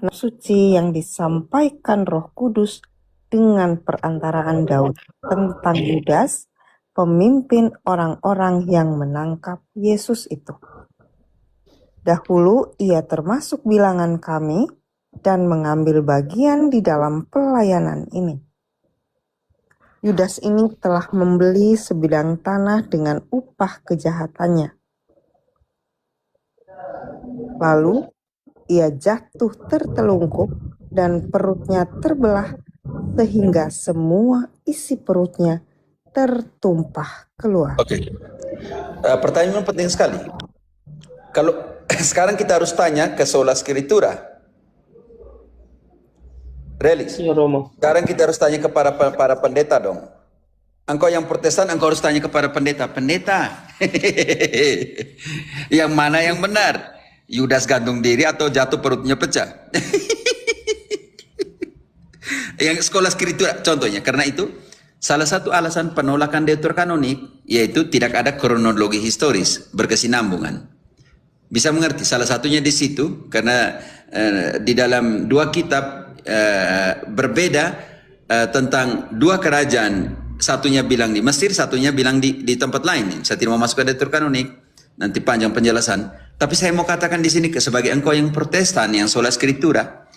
suci yang disampaikan Roh Kudus dengan perantaraan Daud tentang Yudas, pemimpin orang-orang yang menangkap Yesus itu. Dahulu ia termasuk bilangan kami dan mengambil bagian di dalam pelayanan ini. Yudas ini telah membeli sebidang tanah dengan upah kejahatannya. Lalu ia jatuh tertelungkup dan perutnya terbelah sehingga semua isi perutnya tertumpah keluar. Oke. Pertanyaan penting sekali. Kalau sekarang kita harus tanya ke sola scriptura. Relix. Sekarang kita harus tanya kepada para pendeta dong. Engkau yang Protestan, engkau harus tanya kepada pendeta. Pendeta, yang mana yang benar? Yudas gantung diri atau jatuh perutnya pecah? Yang sekolah skriptura contohnya. Karena itu salah satu alasan penolakan deuterokanonik yaitu tidak ada kronologi historis berkesinambungan. Bisa mengerti salah satunya di situ karena di dalam dua kitab berbeda tentang dua kerajaan, satunya bilang di Mesir, satunya bilang di tempat lain. Saya tidak mau masuk ke deuterokanonik, nanti panjang penjelasan. Tapi saya mau katakan di sini sebagai engkau yang Protestan, yang sola scriptura,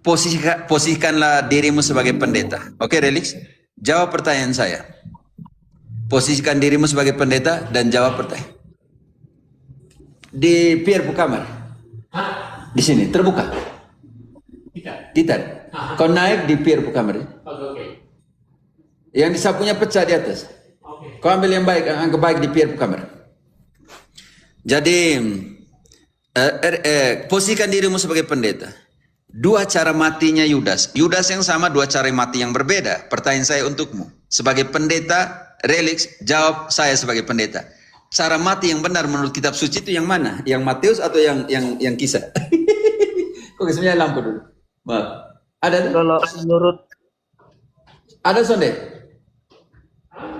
posisikanlah dirimu sebagai pendeta. Oke, Relix? Jawab pertanyaan saya. Posisikan dirimu sebagai pendeta dan jawab pertanyaan. Di Pierre kamar. Di sini terbuka. Tidak. Kau naik di Pierre kamar. Yang disapunya pecah di atas. Kau ambil yang baik, anggap baik di Pierre kamar. Jadi posisikan dirimu sebagai pendeta. Dua cara matinya Yudas. Yudas yang sama, dua cara mati yang berbeda. Pertanyaan saya untukmu. Sebagai pendeta, Relix, jawab saya sebagai pendeta. Cara mati yang benar menurut kitab suci itu yang mana? Yang Matius atau yang Kisah? Oke, sebenarnya lampu dulu. Maaf. Ada? Kalau menurut ada sonde?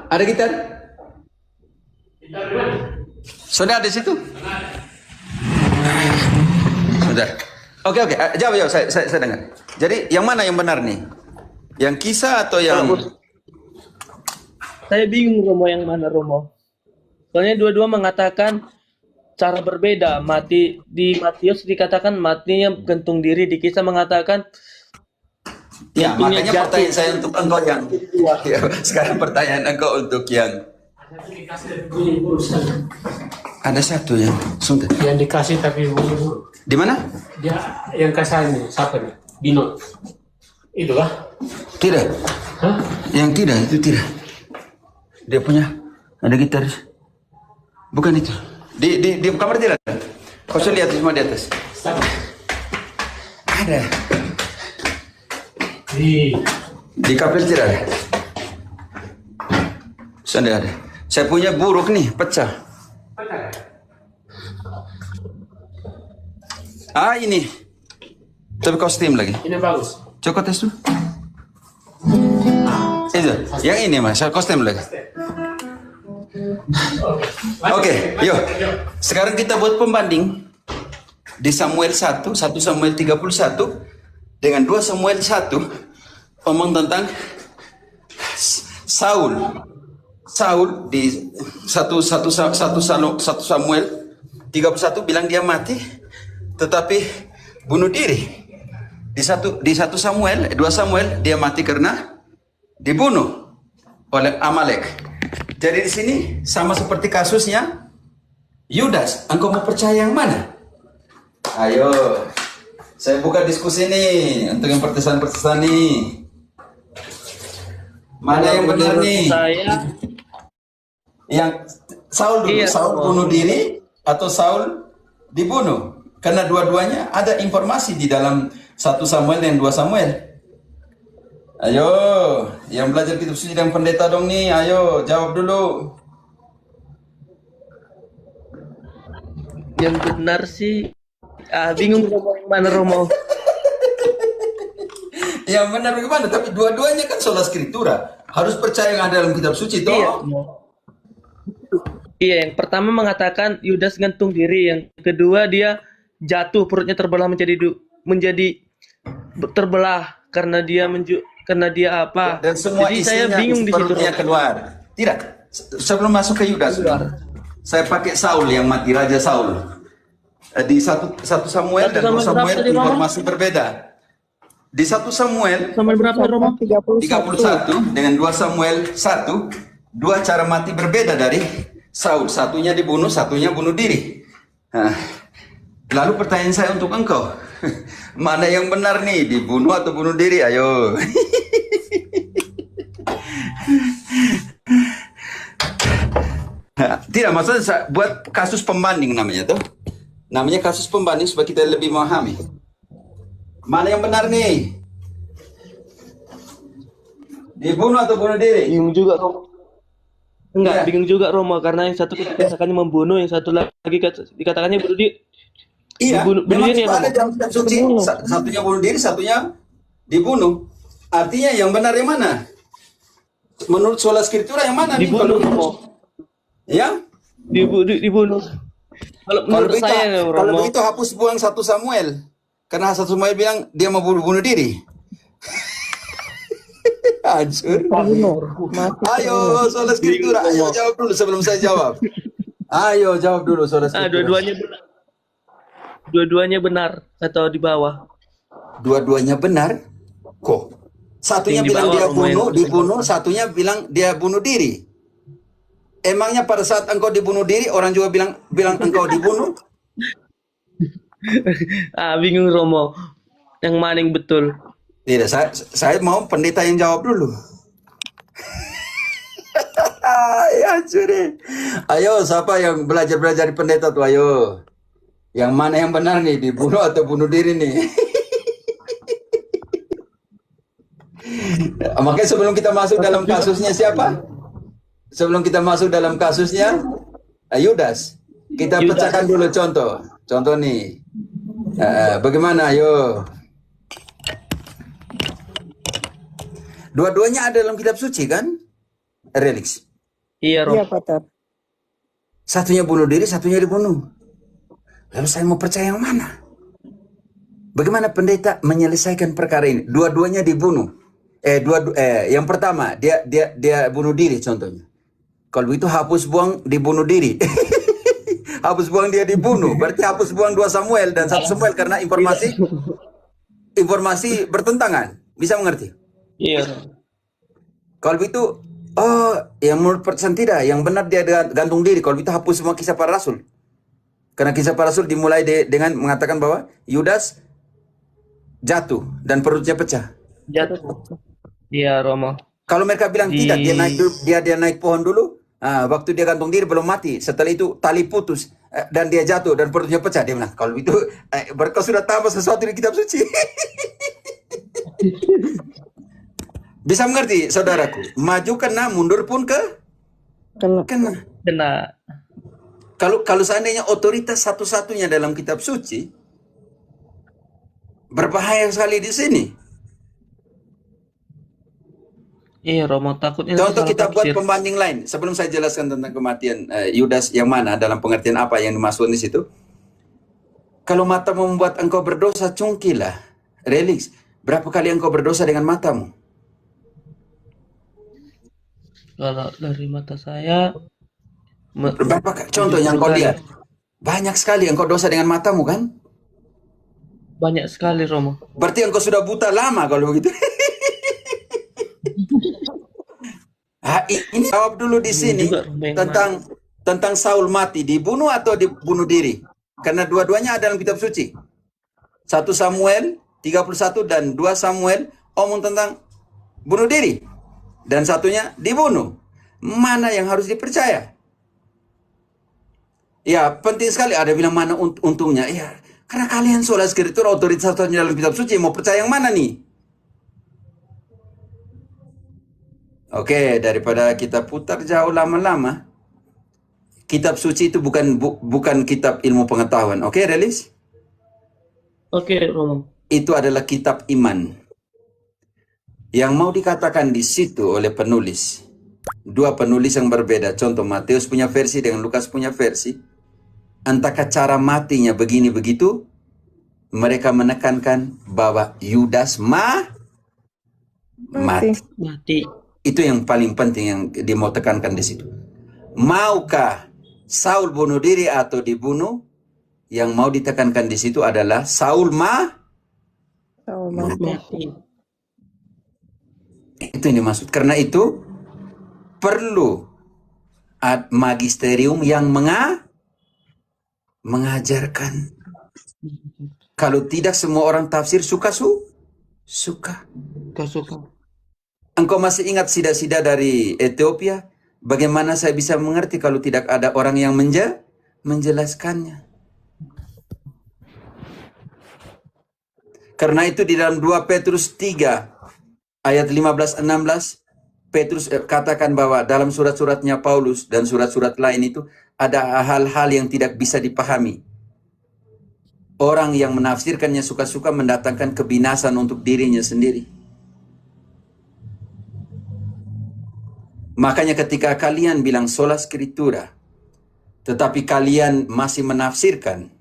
Ada gitar? Sonde ada di situ? Sudah. Oke. Jawab. Saya dengar. Jadi yang mana yang benar nih? Yang Kisah atau yang? saya bingung Romo yang mana Romo. Soalnya dua-dua mengatakan cara berbeda. Mati di Matius dikatakan matinya gantung diri, di Kisah mengatakan ya, makanya pertanyaan saya untuk engkau yang ya, sekarang pertanyaan engkau untuk yang ada satu yang sudah yang dikasih tapi buru-buru. Di mana? Dia yang kasih ini siapa nih? Bino. Itu lah. Tidak. Hah? Yang tidak itu tidak. Dia punya ada gitaris. Bukan itu. Di kamar tidak ada. Kau sudah lihat semua di atas. Ada. Di kapel tidak ada. Sudah ada. Saya punya buruk nih, pecah. Ini. Tapi kostum lagi. Ini bagus. Coba tes dulu. Itu. Yang ini mas, kostum lagi. Oke, yuk. Sekarang kita buat pembanding di Samuel 1 Samuel 31 dengan 2 Samuel 1 ngomong tentang Saul di 1 Samuel 31 bilang dia mati tetapi bunuh diri. Di 1 Samuel 2 Samuel dia mati karena dibunuh oleh Amalek. Jadi di sini sama seperti kasusnya Yudas. Engkau mau percaya yang mana? Ayo, saya buka diskusi nih untuk yang Protestan nih. Mana yang benar nih? saya Yang Saul dulu, Iya. Saul bunuh diri atau Saul dibunuh? Karena dua-duanya ada informasi di dalam 1 Samuel dan 2 Samuel. Ayo, yang belajar kitab suci dan pendeta dong nih, ayo jawab dulu. yang benar sih bingung Romo yang mana Romo. Yang benar bagaimana? Tapi dua-duanya kan sola scriptura. Harus percaya yang ada dalam kitab suci toh. Iya, Romo. Iya, yang pertama mengatakan Yudas gantung diri, yang kedua dia jatuh perutnya terbelah menjadi terbelah karena dia apa? Dan semua Jadi saya isinya bingung di situ. sepertinya keluar. Tidak. Sebelum masuk ke Yudas, saya pakai Saul yang mati, Raja Saul. Di satu Samuel dan 2 Samuel berapa tadi, Romo? informasi berbeda. Di 1 Samuel Sampai berapa Romo? 31 dengan 2 Samuel 1, 2 cara mati berbeda dari Saul. Satunya dibunuh, satunya bunuh diri. Nah, lalu pertanyaan saya untuk engkau, mana yang benar nih, dibunuh atau bunuh diri? Ayo. Tidak, maksudnya buat kasus pembanding namanya tuh. Namanya kasus pembanding supaya kita lebih memahami. Mana yang benar nih? Dibunuh atau bunuh diri? Bingung juga Romo. Enggak, Iya. bingung juga Romo karena yang satu dikatakannya membunuh, yang satu lagi dikatakannya bunuh diri. Iya, Bunuh memang diri itu ya, ada Romo? dalam kitab suci. Satunya bunuh diri, satunya dibunuh. Artinya yang benar yang mana? Menurut sola scriptura yang mana nih? Dibunuh Kalau- Romo. Ya? Dibunuh. Kalau menurut begitu, saya kalau Romo, begitu hapus buang 1 Samuel. Karena 1 Samuel bilang dia mau bunuh diri. Hancur. Ayo, sola scriptura. Ayo jawab dulu sebelum saya jawab. Ayo jawab dulu sola scriptura. dua-duanya benar. Dua-duanya benar atau di bawah? Dua-duanya benar. Kok? Satunya Yang di bilang bawah, dia Romo, yang dibunuh, satunya bilang dia bunuh diri. Emangnya pada saat engkau dibunuh diri, orang juga bilang engkau dibunuh? Bingung Romo. Yang mana yang betul? Tidak, saya mau pendeta yang jawab dulu. Ya, curi. Ayo, siapa yang belajar di pendeta tuh? Ayo. Yang mana yang benar nih, dibunuh atau bunuh diri nih? Makanya sebelum kita masuk dalam kasusnya siapa? Sebelum kita masuk dalam kasusnya Yudas, kita Yudas. pecahkan dulu contoh. Contoh nih. Bagaimana? Ayo. Dua-duanya ada dalam kitab suci kan? Relix. Iya Iya, Romo. Pater. Satunya bunuh diri, satunya dibunuh. Lalu saya mau percaya yang mana? Bagaimana pendeta menyelesaikan perkara ini? Dua-duanya dibunuh. Yang pertama dia bunuh diri contohnya. Kalau begitu hapus buang dibunuh diri. Hapus buang dia dibunuh. Berarti hapus buang 2 Samuel dan 1 Samuel karena informasi bertentangan. Bisa mengerti? Iya Romo. Kalau begitu, yang menurut persen tidak, yang benar dia gantung diri. Kalau begitu hapus semua kisah para rasul. Karena kisah para rasul dimulai dengan mengatakan bahwa Yudas jatuh dan perutnya pecah. Jatuh. Iya Romo. Kalau mereka bilang tidak, dia naik pohon dulu. Waktu dia gantung diri belum mati. Setelah itu tali putus dan dia jatuh dan perutnya pecah. Dia bilang kalau itu mereka sudah tambah sesuatu di kitab suci. Bisa mengerti, saudaraku? Maju kena, mundur pun kena. Kena. Kalau seandainya otoritas satu-satunya dalam kitab suci, berbahaya sekali di sini. Iya Romo, takutnya Contoh salah kita buat tafsir. pembanding lain. Sebelum saya jelaskan tentang kematian Yudas yang mana, dalam pengertian apa yang dimaksud di situ. Kalau matamu membuat engkau berdosa, cungkilah. Relix. Berapa kali engkau berdosa dengan matamu? Kalau dari mata saya Contoh yang kau lihat. Banyak sekali engkau dosa dengan matamu kan? banyak sekali Romo. Berarti engkau sudah buta lama kalau begitu. Ini jawab dulu di sini juga, yang tentang Saul mati, dibunuh atau dibunuh diri? Karena dua-duanya ada dalam kitab suci. 1 Samuel 31 dan 2 Samuel omong tentang bunuh diri. Dan satunya dibunuh. Mana yang harus dipercaya? Ya, penting sekali. Ada bilang mana untungnya. Ya, karena kalian sola scriptura otoritas satunya dalam kitab suci. Mau percaya yang mana nih? Oke, daripada kita putar jauh lama-lama. Kitab suci itu bukan kitab ilmu pengetahuan. Oke, Relis? Oke Romo. Itu adalah kitab iman. Yang mau dikatakan di situ oleh penulis. Dua penulis yang berbeda. Contoh Matius punya versi dengan Lukas punya versi. Entahkah cara matinya begini begitu mereka menekankan bahwa Yudas mati. Mati. Itu yang paling penting yang dia mau tekankan di situ. Maukah Saul bunuh diri atau dibunuh? Yang mau ditekankan di situ adalah Saul Mati. Itu yang dimaksud. Karena itu perlu magisterium yang mengajarkan. Kalau tidak semua orang tafsir suka. Gak suka. Engkau masih ingat sida-sida dari Ethiopia? Bagaimana saya bisa mengerti kalau tidak ada orang yang menjelaskannya? Karena itu di dalam 2 Petrus 3 ayat 15-16 Petrus katakan bahwa dalam surat-suratnya Paulus dan surat-surat lain itu ada hal-hal yang tidak bisa dipahami. Orang yang menafsirkannya suka-suka mendatangkan kebinasan untuk dirinya sendiri. Makanya ketika kalian bilang sola scriptura, tetapi kalian masih menafsirkan,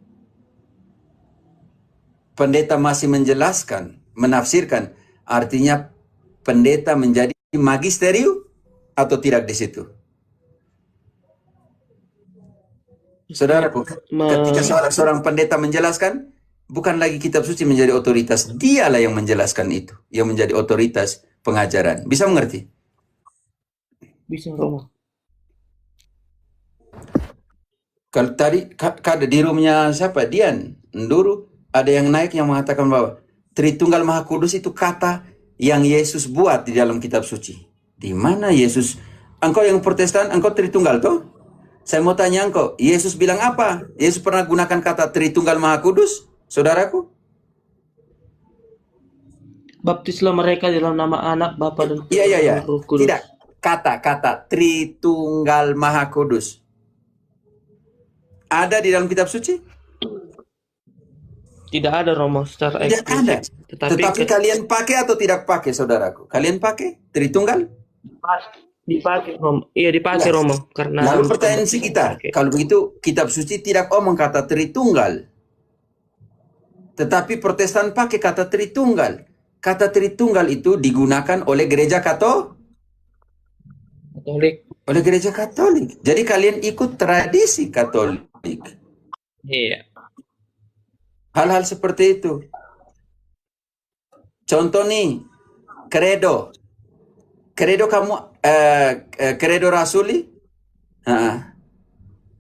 pendeta masih menafsirkan, artinya pendeta menjadi magisterium atau tidak di situ? Saudaraku, ketika seorang pendeta menjelaskan, bukan lagi kitab suci menjadi otoritas, dialah yang menjelaskan itu, yang menjadi otoritas pengajaran. Bisa mengerti? Bisa, Romo. Kalau tadi di roomnya siapa? Dian, Nduru, ada yang naik yang mengatakan bahwa Tritunggal Maha Kudus itu kata yang Yesus buat di dalam kitab suci. Di mana Yesus? Engkau yang Protestan, engkau Tritunggal toh? Saya mau tanya engkau, Yesus bilang apa? Yesus pernah gunakan kata Tritunggal Maha Kudus, saudaraku? Baptislah mereka dalam nama Anak, Bapa dan Iya. Roh Kudus. Tidak, kata Tritunggal Maha Kudus ada di dalam kitab suci? Tidak ada, Romo, secara Tidak ada. eksplisit. Tetapi kalian pakai atau tidak pakai, saudaraku? Kalian pakai Tritunggal? Dipakai, Romo. Iya, dipakai, Romo. Karena Lalu pertanyaan si kita, kalau begitu kitab suci tidak omong kata Tritunggal. Tetapi Protestan pakai kata Tritunggal. Kata Tritunggal itu digunakan oleh gereja Katolik. Oleh gereja Katolik. Jadi kalian ikut tradisi Katolik. Iya. Hal-hal seperti itu. Contoh nih, kredo. Kredo kamu, kredo rasuli?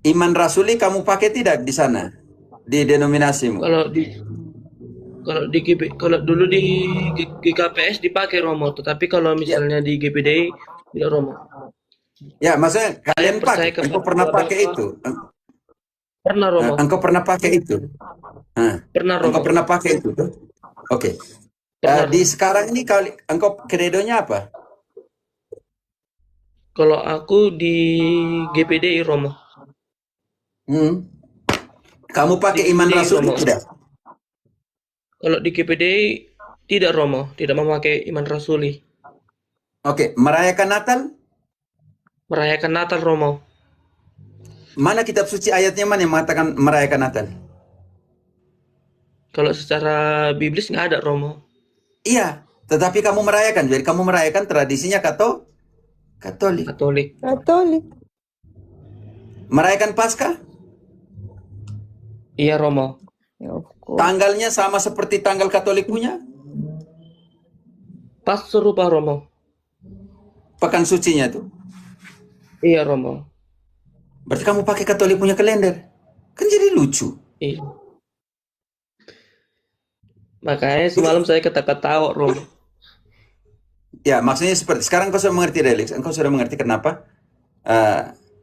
Iman rasuli kamu pakai tidak di sana? Di denominasimu? Kalau dulu di GKPS dipakai, Romo, tetapi kalau misalnya di GPDI tidak, Romo. Ya, maksudnya kalian pakai, engkau pernah pakai itu? Pernah, Romo. Engkau pernah pakai itu? Pernah, Romo. Engkau pernah pakai itu? Oke. Di sekarang ini engkau kredonya apa? Kalau aku di GPDI, Romo. Kamu pakai iman rasuli tidak? Kalau di GPDI tidak, Romo, tidak memakai iman rasuli. Oke, merayakan Natal? Merayakan Natal, Romo. Mana kitab suci ayatnya mana yang mengatakan merayakan Natal? Kalau secara biblis nggak ada, Romo. Iya, tetapi kamu merayakan. Jadi kamu merayakan tradisinya Katolik. Merayakan Paskah? Iya, Romo. Tanggalnya sama seperti tanggal Katolik punya? Pas serupa, Romo. Pekan sucinya tuh? Iya, Romo. Berarti kamu pakai Katolik punya kalender? Kan jadi lucu. Iya. Makanya semalam saya ketawa, Romo. Ya, maksudnya seperti sekarang kau sudah mengerti, Relix. Engkau sudah mengerti kenapa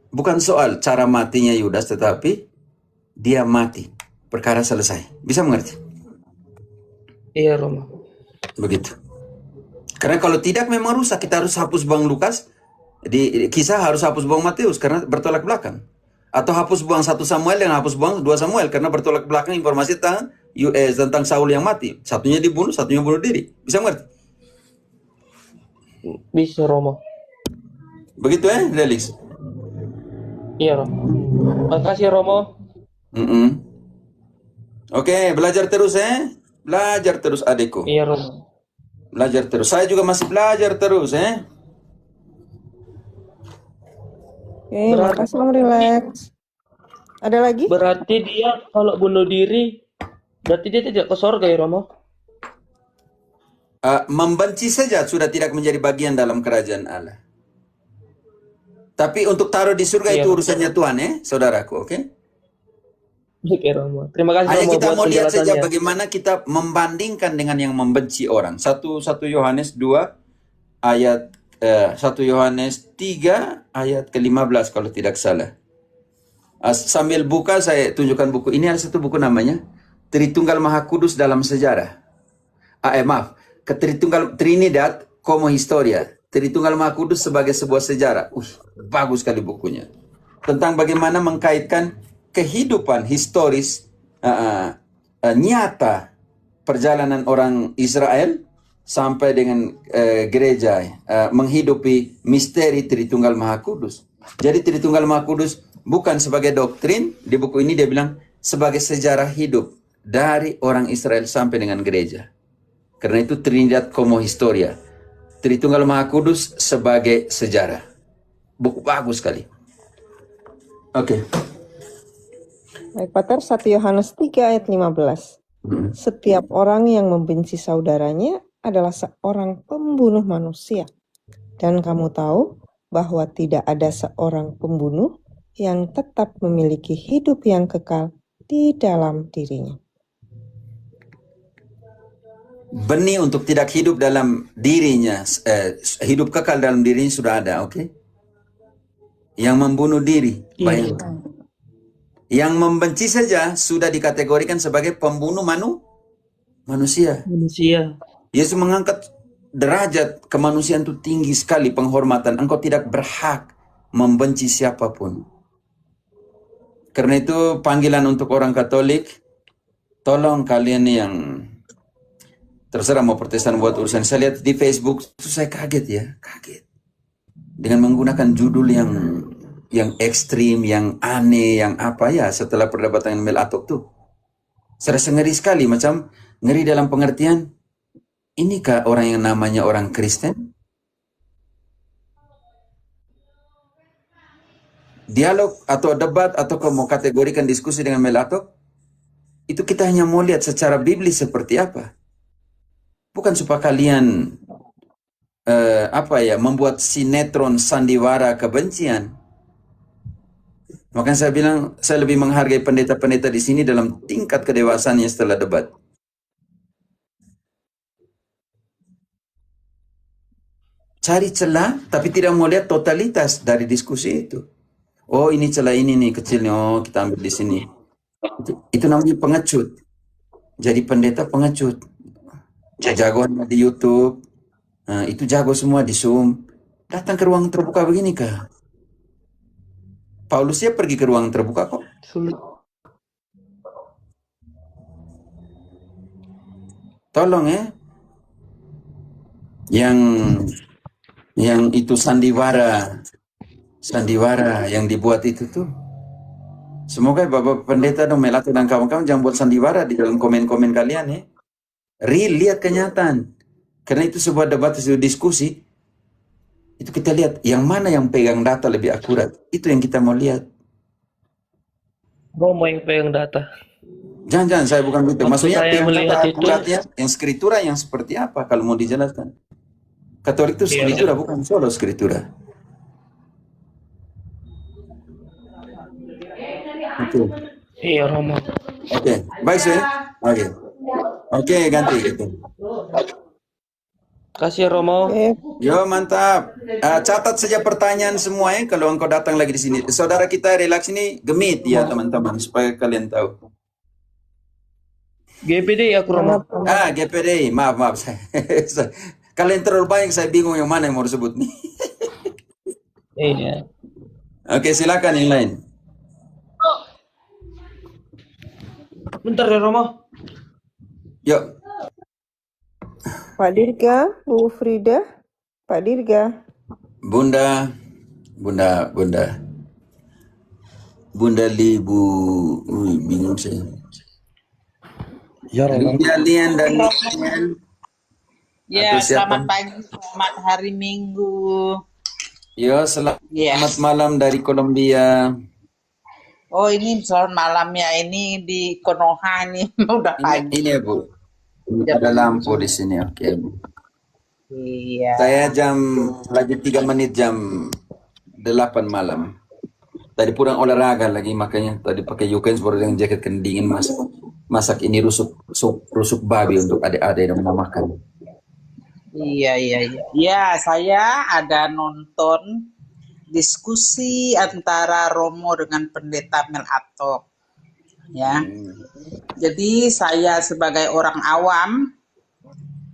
bukan soal cara matinya Yudas, tetapi dia mati, perkara selesai. Bisa mengerti? Iya, Romo. Begitu. Karena kalau tidak memang rusak. Kita harus hapus buang Lukas. Di kisah harus hapus buang Matius karena bertolak belakang. Atau hapus buang 1 Samuel dan hapus buang 2 Samuel karena bertolak belakang informasi tentang Saul yang mati. Satunya dibunuh, satunya bunuh diri. Bisa mengerti? Bisa, Romo. Begitu Relix? Iya, Romo. Makasih, Romo. Oke, belajar terus Belajar terus adikku. Iya Romo. Belajar terus. Saya juga masih belajar terus Oke, makasih Om Relax. Ada lagi? Berarti dia kalau bunuh diri, berarti dia tidak ke surga ya Romo? Membenci saja sudah tidak menjadi bagian dalam kerajaan Allah. Tapi untuk taruh di surga Iya. itu urusannya Tuhan saudaraku, oke? Oke Romo. Terima kasih Hanya Romo kita buat mau lihat saja penjelasannya. bagaimana kita membandingkan dengan yang membenci orang. 1 Yohanes 2 ayat 1 Yohanes 3 ayat ke-15 kalau tidak salah. Sambil buka saya tunjukkan buku. Ini ada satu buku namanya Tritunggal Maha Kudus dalam Sejarah. Maaf, Trinidad como Historia. Tritunggal Maha Kudus sebagai sebuah sejarah. Bagus sekali bukunya. Tentang bagaimana mengkaitkan kehidupan historis nyata perjalanan orang Israel sampai dengan gereja menghidupi misteri Tritunggal Maha Kudus. Jadi Tritunggal Maha Kudus bukan sebagai doktrin, di buku ini dia bilang sebagai sejarah hidup dari orang Israel sampai dengan gereja. Karena itu Trinidad como Historia. Tritunggal Maha Kudus sebagai sejarah. Buku bagus sekali. Oke. Baik, Pater, 1 Yohanes 3 ayat 15. Setiap orang yang membenci saudaranya adalah seorang pembunuh manusia. Dan kamu tahu bahwa tidak ada seorang pembunuh yang tetap memiliki hidup yang kekal di dalam dirinya. Benih untuk tidak hidup dalam dirinya, hidup kekal dalam dirinya sudah ada, oke? Yang membunuh diri, bayangkan. Yang membenci saja sudah dikategorikan sebagai pembunuh manusia. Yesus mengangkat derajat kemanusiaan itu tinggi sekali, penghormatan. Engkau tidak berhak membenci siapapun. Karena itu panggilan untuk orang Katolik, tolong kalian yang terserah mau Protestan buat urusan. Saya lihat di Facebook itu saya kaget dengan menggunakan judul yang ekstrim, yang aneh, yang apa ya setelah perdebatan Mel Atok tuh. Saya rasa ngeri sekali, macam ngeri dalam pengertian, inikah orang yang namanya orang Kristen? Dialog atau debat atau mau kategorikan diskusi dengan Mel Atok, itu kita hanya mau lihat secara biblis seperti apa. Bukan supaya kalian membuat sinetron sandiwara kebencian. Makanya saya bilang saya lebih menghargai pendeta-pendeta di sini dalam tingkat kedewasaannya setelah debat. Cari celah tapi tidak mau lihat totalitas dari diskusi itu. Oh, ini celah ini nih kecilnya, oh kita ambil di sini. Itu namanya pengecut. Jadi pendeta pengecut. Jagoan di YouTube, itu jago semua di Zoom. Datang ke ruang terbuka begini kah? Paulusnya pergi ke ruang terbuka kok. Sulit. Tolong yang itu sandiwara yang dibuat itu tuh. Semoga Bapak Pendeta dong Melato dan kawan-kawan jangan buat sandiwara di dalam komen-komen kalian Real, lihat kenyataan. Karena itu sebuah debat, sebuah diskusi. Itu kita lihat yang mana yang pegang data lebih akurat. Itu yang kita mau lihat. Romo yang pegang data. Jangan, saya bukan begitu. Maksudnya saya pegang melihat data itu, akuratnya, yang skritura yang seperti apa kalau mau dijelaskan. Katolik itu skritura, bukan solo skritura. Iya Romo. Oke, baik sih. Oke, ganti gitu. Kasih Romo. Yo, mantap. Catat saja pertanyaan semua kalau engkau datang lagi di sini. Saudara kita relax ini gemit ya teman-teman supaya kalian tahu. GPD aku Romo. GPD. Maaf. Kalian terlalu banyak, saya bingung yang mana yang mau disebut nih. Iya. Oke, silakan yang lain. Bentar ya Romo. Yuk. Pak Dirga, Bu Frida, Pak Dirga. Bunda Libu, bingung saya. Ya Romo. Lian dan Romo. Nian. Ya, Atau siapa? selamat pagi, selamat hari Minggu. Yo, selamat Ya. malam dari Kolombia. Oh, ini selamat malam ya. Ini di Konoha ini udah pagi. Ini ya Bu. Ada lampu di sini, oke Bu. Iya. Saya lagi 3 menit jam 8 malam. Tadi pulang olahraga lagi, makanya tadi pakai Yukens baru dengan jaket dingin masak ini rusuk babi untuk adik-adik yang mau makan. Iya. Ya, saya ada nonton diskusi antara Romo dengan Pendeta Mel Atok. Ya. Jadi saya sebagai orang awam,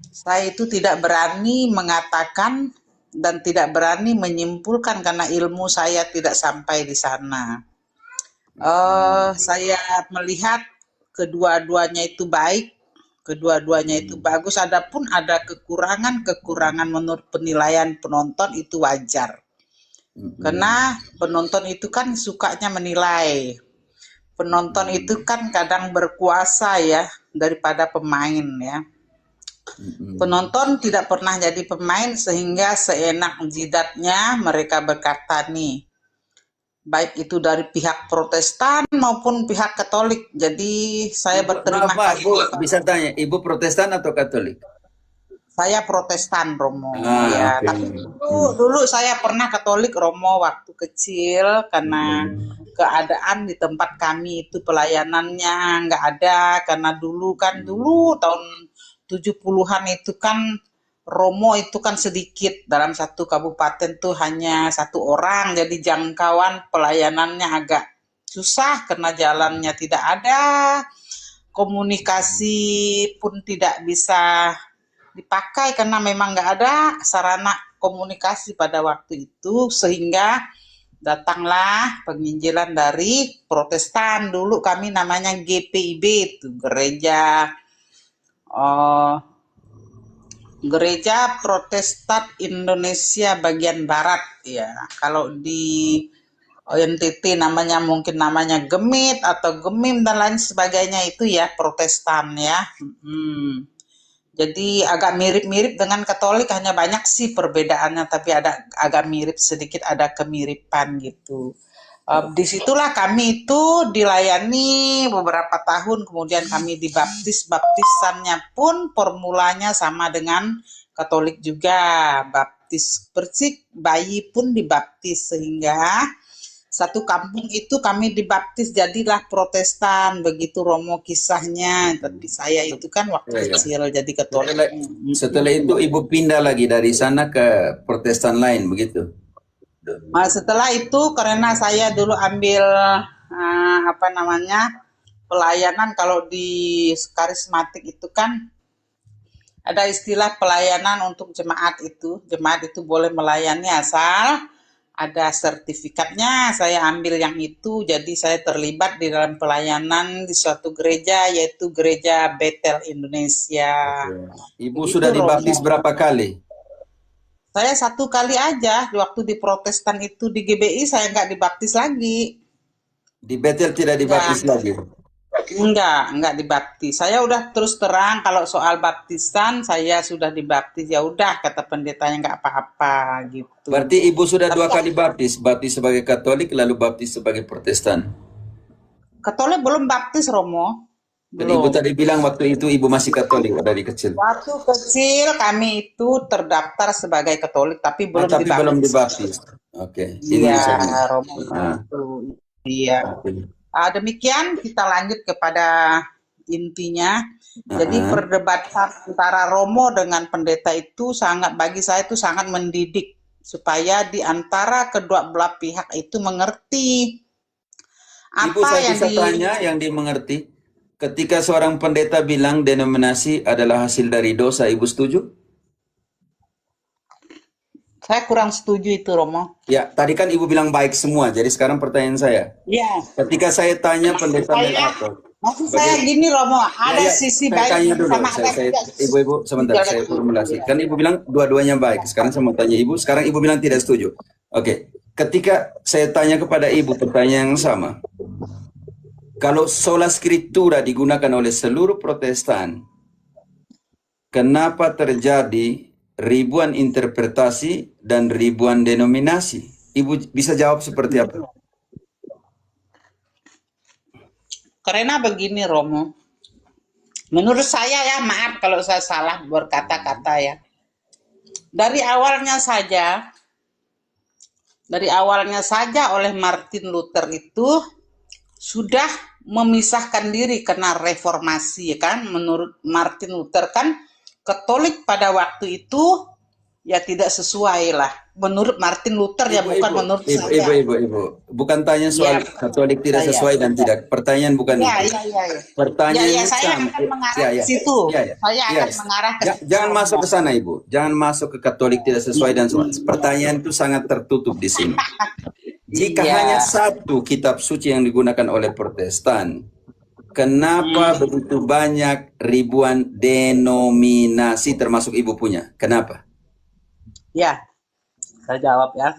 saya itu tidak berani mengatakan dan tidak berani menyimpulkan karena ilmu saya tidak sampai di sana. Saya melihat kedua-duanya itu baik, kedua-duanya itu bagus. Adapun ada kekurangan menurut penilaian penonton itu wajar. Karena penonton itu kan sukanya menilai. Penonton itu kan kadang berkuasa ya daripada pemain ya. Penonton tidak pernah jadi pemain sehingga seenak jidatnya mereka berkata nih, baik itu dari pihak Protestan maupun pihak Katolik. Jadi saya berterima kasih. Bu, bisa tanya, Ibu Protestan atau Katolik? Saya Protestan, Romo. okay. Ya, tapi dulu saya pernah Katolik, Romo, waktu kecil karena keadaan di tempat kami itu pelayanannya nggak ada karena dulu tahun 70-an itu kan Romo itu kan sedikit, dalam satu kabupaten tuh hanya 1 orang, jadi jangkauan pelayanannya agak susah karena jalannya tidak ada, komunikasi pun tidak bisa dipakai karena memang nggak ada sarana komunikasi pada waktu itu, sehingga datanglah penginjilan dari Protestan. Dulu kami namanya GPIB itu Gereja Protestan Indonesia bagian Barat ya. Kalau di NTT mungkin namanya Gemit atau Gemim dan lain sebagainya, itu ya Protestan ya. Jadi agak mirip-mirip dengan Katolik, hanya banyak sih perbedaannya, tapi ada agak mirip sedikit, ada kemiripan gitu. Disitulah kami itu dilayani beberapa tahun, kemudian kami dibaptis. Baptisannya pun formulanya sama dengan Katolik juga, baptis persik, bayi pun dibaptis, sehingga satu kampung itu kami dibaptis, jadilah Protestan. Begitu Romo kisahnya. Tapi saya itu kan waktu kecil jadi Katolik. Setelah itu Ibu pindah lagi dari sana ke Protestan lain, begitu? Setelah itu karena saya dulu ambil pelayanan, kalau di karismatik itu kan ada istilah pelayanan untuk jemaat itu. Jemaat itu boleh melayani asal ada sertifikatnya. Saya ambil yang itu, jadi saya terlibat di dalam pelayanan di suatu gereja, yaitu Gereja Bethel Indonesia. Ibu sudah dibaptis berapa kali? Saya 1 kali aja, waktu di Protestan itu. Di GBI saya nggak dibaptis lagi. Di Bethel tidak dibaptis lagi? Enggak dibaptis. Saya udah terus terang kalau soal baptisan saya sudah dibaptis, ya udah kata pendetanya nggak apa-apa gitu. Berarti Ibu sudah 2 kali baptis sebagai Katolik lalu baptis sebagai Protestan. Katolik belum baptis, Romo. Dan Ibu tadi bilang waktu itu Ibu masih Katolik dari kecil. Waktu kecil kami itu terdaftar sebagai Katolik tapi belum dibaptis. Oke. Iya, Romo. Iya. Demikian kita lanjut kepada intinya. Jadi perdebatan antara Romo dengan pendeta itu bagi saya itu sangat mendidik, supaya di antara kedua belah pihak itu mengerti apa Ibu, saya bisa tanya yang dimengerti. Ketika seorang pendeta bilang denominasi adalah hasil dari dosa, Ibu setuju? Saya kurang setuju itu, Romo. Ya, tadi kan Ibu bilang baik semua. Jadi sekarang pertanyaan saya. Iya. Ketika saya tanya pendeta Melato. Maksud saya gini, Romo, ada sisi baik tanya dulu. sama Ibu, sebentar, saya formulasi. Kan Ibu bilang dua-duanya baik. Sekarang saya mau tanya Ibu. Sekarang Ibu bilang tidak setuju. Oke. Ketika saya tanya kepada Ibu pertanyaan yang sama. Kalau sola scriptura digunakan oleh seluruh Protestan, kenapa terjadi ribuan interpretasi dan ribuan denominasi? Ibu bisa jawab seperti apa? Karena begini Romo, menurut saya ya, maaf kalau saya salah berkata-kata ya. Dari awalnya saja oleh Martin Luther itu sudah memisahkan diri karena reformasi, kan? Menurut Martin Luther kan Katolik pada waktu itu ya tidak sesuai lah. Menurut Martin Luther ya, bukan menurut saya. Ibu. Bukan tanya soal Ya, Katolik tidak saya. sesuai dan tidak. Pertanyaan bukan Ya, itu. ya. Pertanyaan Saya akan mengarah ke situ. Saya akan mengarah ke situ. Jangan masuk ke sana, Ibu. Jangan masuk ke Katolik tidak sesuai dan sesuai. Pertanyaan itu sangat tertutup di sini. Jika hanya satu kitab suci yang digunakan oleh Protestan, kenapa begitu banyak ribuan denominasi termasuk Ibu punya? Kenapa? Ya, saya jawab ya.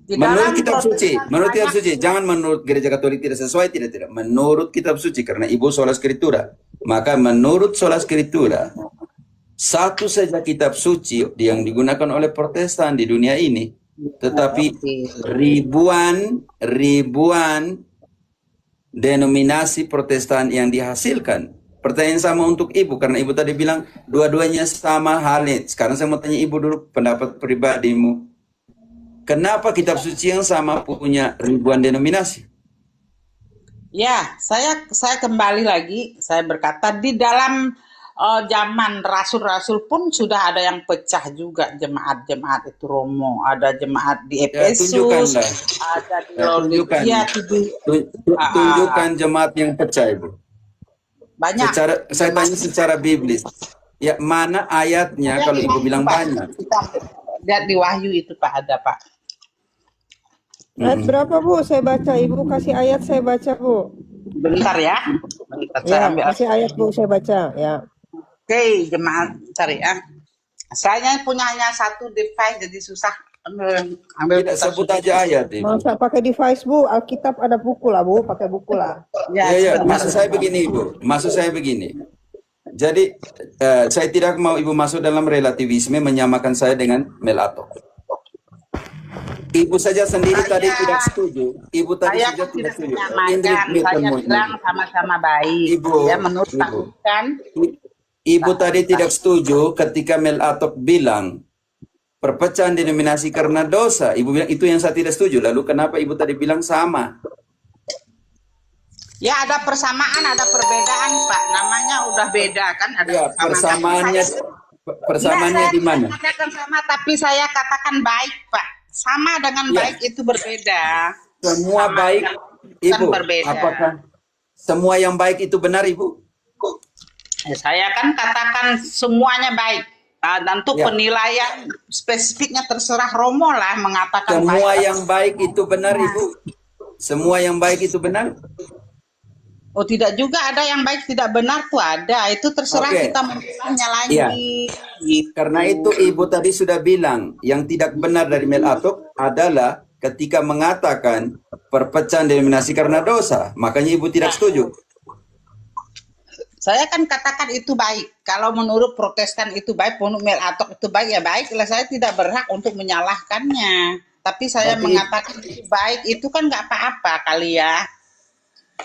Di Menurut dalam kitab suci, Protestan menurut kitab banyak- suci, jangan menurut gereja Katolik tidak sesuai, tidak. Menurut kitab suci, karena Ibu sola scriptura. Maka menurut sola scriptura, satu saja kitab suci yang digunakan oleh Protestan di dunia ini, tetapi ribuan denominasi Protestan yang dihasilkan. Pertanyaan sama untuk Ibu, karena Ibu tadi bilang dua-duanya sama halnya. Sekarang saya mau tanya Ibu dulu pendapat pribadimu. Kenapa kitab suci yang sama punya ribuan denominasi? Ya, saya kembali lagi, saya berkata di dalam zaman rasul-rasul pun sudah ada yang pecah juga jemaat-jemaat itu Romo. Ada jemaat di Efesus, tunjukkanlah. ada di Laodikia, Tunjukkan jemaat yang pecah, Ibu. banyak. Saya tanya secara biblis. Ya, mana ayatnya kalau Ibu bilang banyak? Kita lihat di Wahyu itu Pak, ada Pak. Ayat berapa Bu? Saya baca. Ibu kasih ayat, saya baca Bu. Bentar ya. Bentar, saya Ya, ambil. kasih ayat Bu, saya baca. Ya. Oke, jemaat cari ya. Saya punya hanya satu device jadi susah ambil Tidak sebut aja ayat, Ibu. Masa pakai device Bu? Alkitab ada buku lah Bu, pakai buku lah. Ya, sebentar. maksud saya begini, Ibu. Maksud saya begini. Jadi, saya tidak mau Ibu masuk dalam relativisme menyamakan saya dengan Melato. Ibu saja sendiri tadi tidak setuju. Ibu tadi Saya saja kan tidak tidak setuju. menyamakan, saya bilang sama-sama baik. Ibu, Ya menurut Ibu. aku kan Ibu tadi tidak setuju ketika Melato bilang perpecahan denominasi karena dosa. Ibu bilang itu yang saya tidak setuju. Lalu kenapa Ibu tadi bilang sama? ya ada persamaan, ada perbedaan Pak. Namanya udah beda kan, ada Ya, persamaannya di mana? Saya katakan sama, tapi saya katakan baik Pak. Sama dengan Ya. baik itu berbeda. Semua Sama baik, dengan Ibu. berbeda. Apakah semua yang baik itu benar, Ibu? Ya, saya kan katakan semuanya baik. Dan untuk Ya. penilaian spesifiknya terserah Romo lah mengatakan Semua baik. yang baik itu benar, Ibu? Semua yang baik itu benar? Oh tidak juga, ada yang baik tidak benar tuh ada. Itu terserah Oke. kita memilahnya lagi. Iya. Gitu. Karena itu Ibu tadi sudah bilang yang tidak benar dari Melato adalah ketika mengatakan perpecahan denominasi karena dosa. Makanya Ibu tidak setuju. Saya kan katakan itu baik. Kalau menurut Protestan itu baik, menurut Melato itu baik, ya baiklah. Saya tidak berhak untuk menyalahkannya. Tapi saya mengatakan itu baik, itu kan nggak apa-apa kali ya.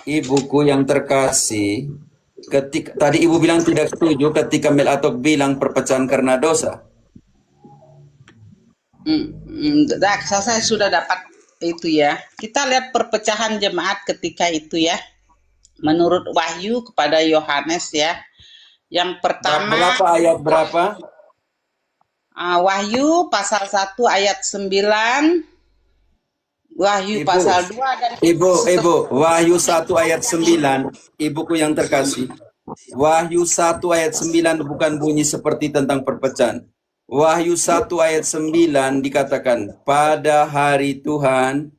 Ibuku yang terkasih, ketika tadi Ibu bilang tidak setuju ketika Melato bilang perpecahan karena dosa. Saya sudah dapat itu ya. Kita lihat perpecahan jemaat ketika itu ya. Menurut Wahyu kepada Yohanes ya. Yang pertama Berapa ayat berapa? Wahyu pasal 1 ayat 9. Wahyu Ibu. pasal 2 dan Ibu, Wahyu 1 ayat 9, Ibuku yang terkasih. Wahyu 1 ayat 9 bukan bunyi seperti tentang perpecahan. Wahyu 1 ayat 9 dikatakan, pada hari Tuhan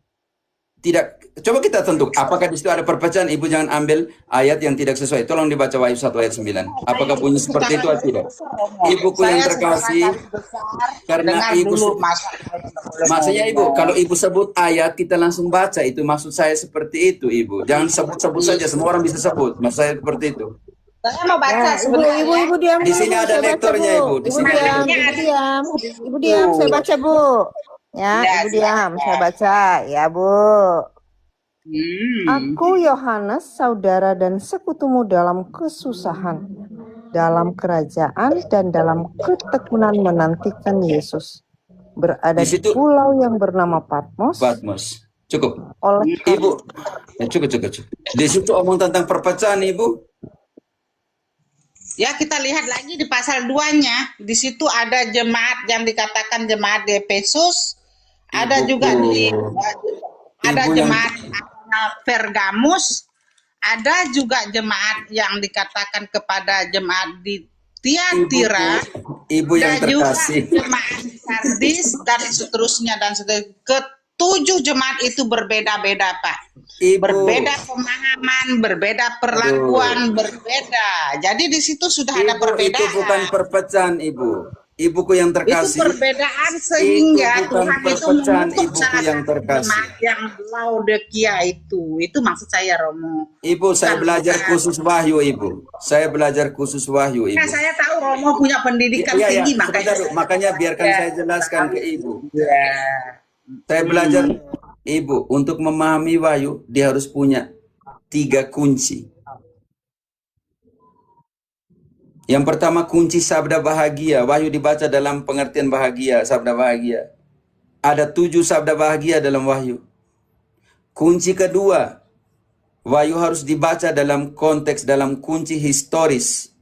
Tidak, coba kita tentu, apakah di situ ada perpecahan? Ibu jangan ambil ayat yang tidak sesuai. Tolong dibaca Wahyu 1 ayat 9. Apakah bunyi seperti itu atau tidak? Ibuku yang Saya secara terkasih, garis besar karena dengar ibu dulu masa maksudnya ibu, kalau ibu sebut ayat kita langsung baca, itu maksud saya seperti itu ibu. Jangan sebut-sebut saja, semua orang bisa sebut. Maksud saya seperti itu. saya mau baca Ya, sebenarnya. ibu diam Di dulu, sini Bu. ada Saya baca, lektornya Bu. ibu. Di Ibu sini ada diam, lektor. ibu diam. Ibu diam, saya baca, Bu. Ya, Ya, ibu diam, saya baca. Ya, Bu. Aku Yohanes, saudara dan sekutumu dalam kesusahan, dalam kerajaan dan dalam ketekunan menantikan Yesus. Berada Di di situ pulau yang bernama Patmos. Patmos. Cukup. Oleh Ibu, ya, cukup. Di situ omong tentang perpecahan ibu. Ya, kita lihat lagi di pasal 2-nya. Di situ ada jemaat yang dikatakan jemaat di Efesus. Ada Ibuku. juga ada Ibu yang- jemaat Pergamus. Ada juga jemaat yang dikatakan kepada jemaat di Tiatira. Ibu yang Dan juga terkasih. jemaat di Sardis dan seterusnya dan seterusnya. Ketujuh jemaat itu berbeda-beda, Pak. Ibu. Berbeda pemahaman, berbeda perlakuan, berbeda. Jadi di situ sudah ada Ibu, perbedaan. itu bukan perpecahan ibu. Ibuku yang Itu terkasih. perbedaan sehingga Itu bukan Tuhan itu perpecahan, mengutuk ibuku salah yang satu terkasih. jemaat yang Laodikia itu. Itu maksud saya, Romo. Ibu, saya Bukan belajar bukan. khusus wahyu ibu. Saya belajar khusus wahyu ibu. Ya, saya tahu Romo punya pendidikan Iya, tinggi, sebentar, makanya biarkan Ya. saya jelaskan ke ibu. Ya. Saya belajar ibu, untuk memahami wahyu dia harus punya 3 kunci. Yang pertama kunci sabda bahagia. Wahyu dibaca dalam pengertian bahagia, sabda bahagia. Ada 7 sabda bahagia dalam wahyu. Kunci kedua, wahyu harus dibaca dalam konteks, dalam kunci historis.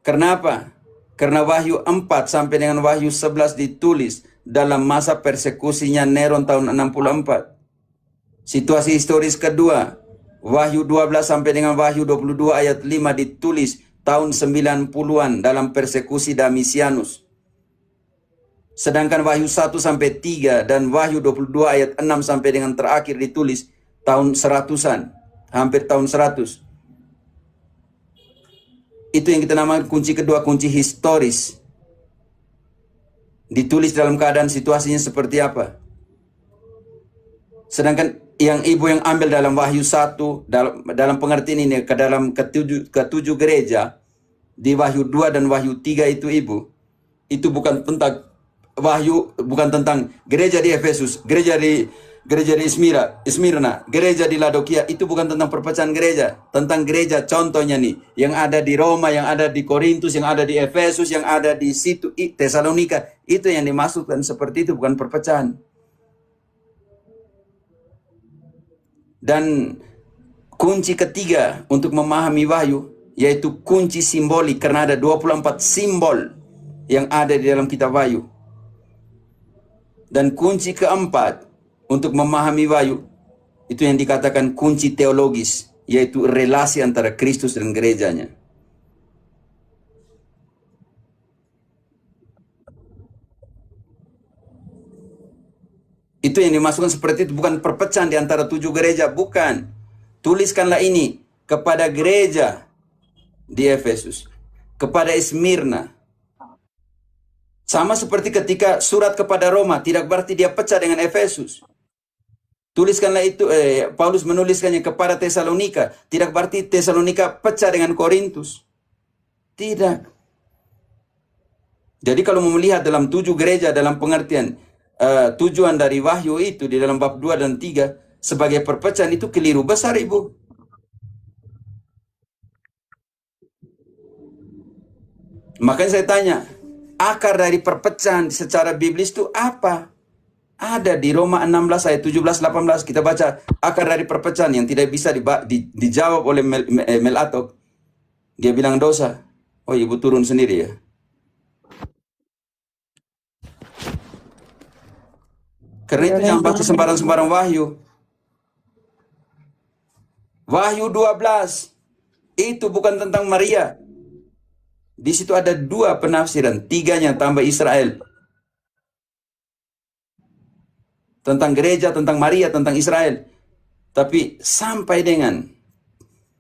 Kenapa? Karena wahyu 4 sampai dengan wahyu 11 ditulis dalam masa persekusinya Neron tahun 64. Situasi historis kedua, wahyu 12 sampai dengan wahyu 22 ayat 5 ditulis tahun 90-an dalam persekusi Domitianus. Sedangkan wahyu 1 sampai 3 dan wahyu 22 ayat 6 sampai dengan terakhir ditulis tahun 100-an, hampir tahun 100. Itu yang kita namakan kunci kedua, kunci historis. Ditulis dalam keadaan situasinya seperti apa. Sedangkan yang ibu yang ambil dalam wahyu 1, dalam pengertian ini ke dalam ketujuh gereja, di wahyu 2 dan wahyu 3 itu ibu, itu bukan tentang wahyu, bukan tentang gereja di Efesus, gereja di Smyrna, gereja di Laodikia. Itu bukan tentang perpecahan gereja, tentang gereja contohnya nih, yang ada di Roma, yang ada di Korintus, yang ada di Efesus, yang ada di situ Tesalonika. Itu yang dimaksudkan seperti itu, bukan perpecahan. Dan kunci ketiga untuk memahami wahyu, yaitu kunci simbolik, karena ada 24 simbol yang ada di dalam kitab wahyu. Dan kunci keempat untuk memahami wahyu, itu yang dikatakan kunci teologis, yaitu relasi antara Kristus dan gerejanya. Itu yang dimasukkan seperti itu, bukan perpecahan di antara 7 gereja, bukan. Tuliskanlah ini kepada gereja di Efesus, kepada Smyrna. Sama seperti ketika surat kepada Roma, tidak berarti dia pecah dengan Efesus. Tuliskanlah itu, Paulus menuliskannya kepada Tesalonika, tidak berarti Tesalonika pecah dengan Korintus. Tidak. Jadi kalau mau melihat dalam 7 gereja dalam pengertian tujuan dari wahyu itu di dalam bab 2 dan 3 sebagai perpecahan, itu keliru besar ibu. Makanya saya tanya, akar dari perpecahan secara biblis itu apa? Ada di Roma 16 ayat 17-18, kita baca akar dari perpecahan yang tidak bisa dijawab oleh Melatok. Dia bilang dosa. Oh, ibu turun sendiri ya. Karena itu jangan baca sembarang-sembarang wahyu. Wahyu 12 itu bukan tentang Maria. Di situ ada 2 penafsiran, 3-nya tambah Israel. tentang gereja, tentang Maria, tentang Israel. Tapi sampai dengan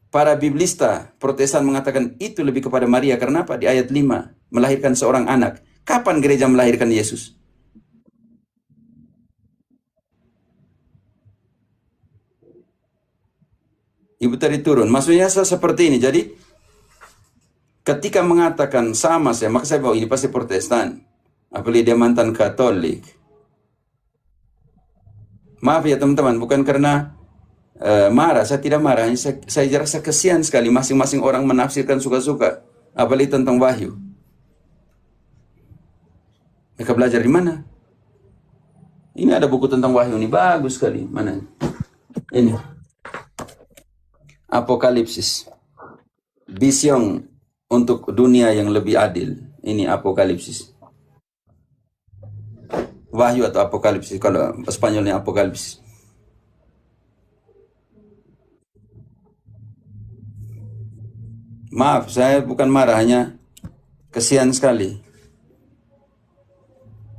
para biblista Protestan mengatakan itu lebih kepada Maria. Karena apa? Di ayat 5, melahirkan seorang anak. Kapan gereja melahirkan Yesus? Ibu tadi turun. Maksudnya seperti ini. Jadi ketika mengatakan sama saya, maka saya bawa ini pasti Protestan. Apalagi dia mantan Katolik. Maaf ya teman-teman, bukan karena marah, saya tidak marah. Saya rasa kesian sekali masing-masing orang menafsirkan suka-suka. Apalagi tentang wahyu. Mereka belajar di mana? Ini ada buku tentang wahyu ini, bagus sekali. Mana? Ini. Apokalipsis. Vision untuk dunia yang lebih adil. Ini Apokalipsis. Wahyu atau Apokalipsis, kalau Spanyolnya Apokalipsis. Maaf, saya bukan marah, hanya kesian sekali.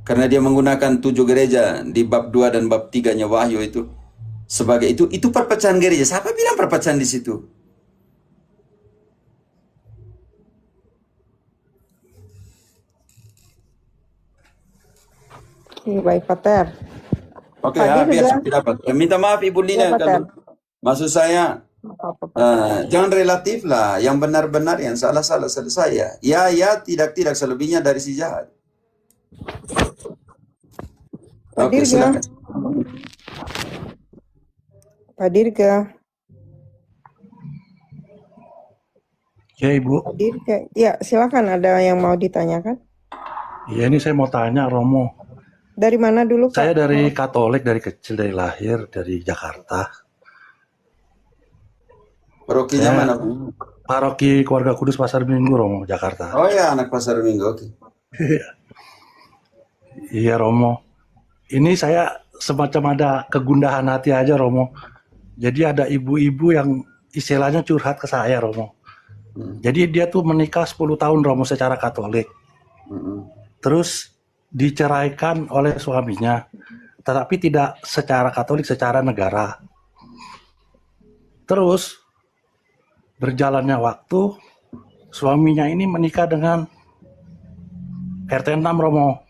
Karena dia menggunakan 7 gereja di bab 2 dan bab 3-nya Wahyu itu sebagai itu perpecahan gereja. Siapa bilang perpecahan di situ? Oke, baik Pater. Oke, Tadi biar juga saya dapat. Minta maaf Ibu ya Lina Pater. kalau maksud saya Apa-apa, Pater. jangan relatif lah, yang benar-benar, yang salah-salah saya. Ya, tidak selebihnya dari si jahat. Pak Oke, Dirga, silakan. Pak Dirga, Ya Ibu, Pak Dirga. Ya, silakan, ada yang mau ditanyakan? ya ini saya mau tanya Romo. Dari mana dulu, Pak? Saya dari Katolik, dari kecil, dari lahir, dari Jakarta. Parokinya Saya mana, Bu? paroki Keluarga Kudus Pasar Minggu, Romo, Jakarta. Oh ya, anak Pasar Minggu, oke. Iya Romo, ini saya semacam ada kegundahan hati aja Romo. Jadi ada ibu-ibu yang istilahnya curhat ke saya Romo. Jadi dia tuh menikah 10 tahun Romo secara Katolik. Terus diceraikan oleh suaminya, tetapi tidak secara Katolik, secara negara. Terus berjalannya waktu, suaminya ini menikah dengan RT 6 Romo.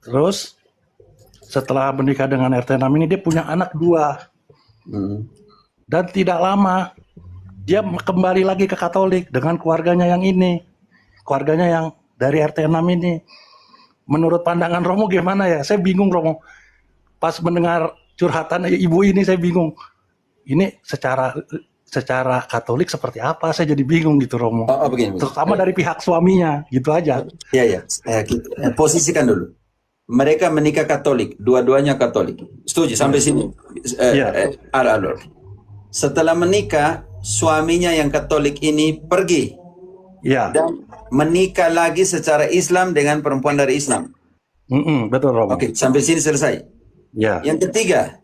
Terus setelah menikah dengan RT 6 ini dia punya anak 2. Dan tidak lama dia kembali lagi ke Katolik dengan keluarganya yang ini. Keluarganya yang dari RT 6 ini. Menurut pandangan Romo gimana ya? Saya bingung Romo. Pas mendengar curhatan ibu ini saya bingung. Ini secara Katolik seperti apa? Saya jadi bingung gitu Romo. Begini. Terutama dari pihak suaminya, gitu aja. Iya. Posisikan dulu. Mereka menikah Katolik, dua-duanya Katolik. Setuju sampai sini? Alur. Setelah menikah, suaminya yang Katolik ini pergi. Iya. Dan menikah lagi secara Islam dengan perempuan dari Islam. Betul Romo. Oke, sampai sini selesai. Ya. Yang ketiga,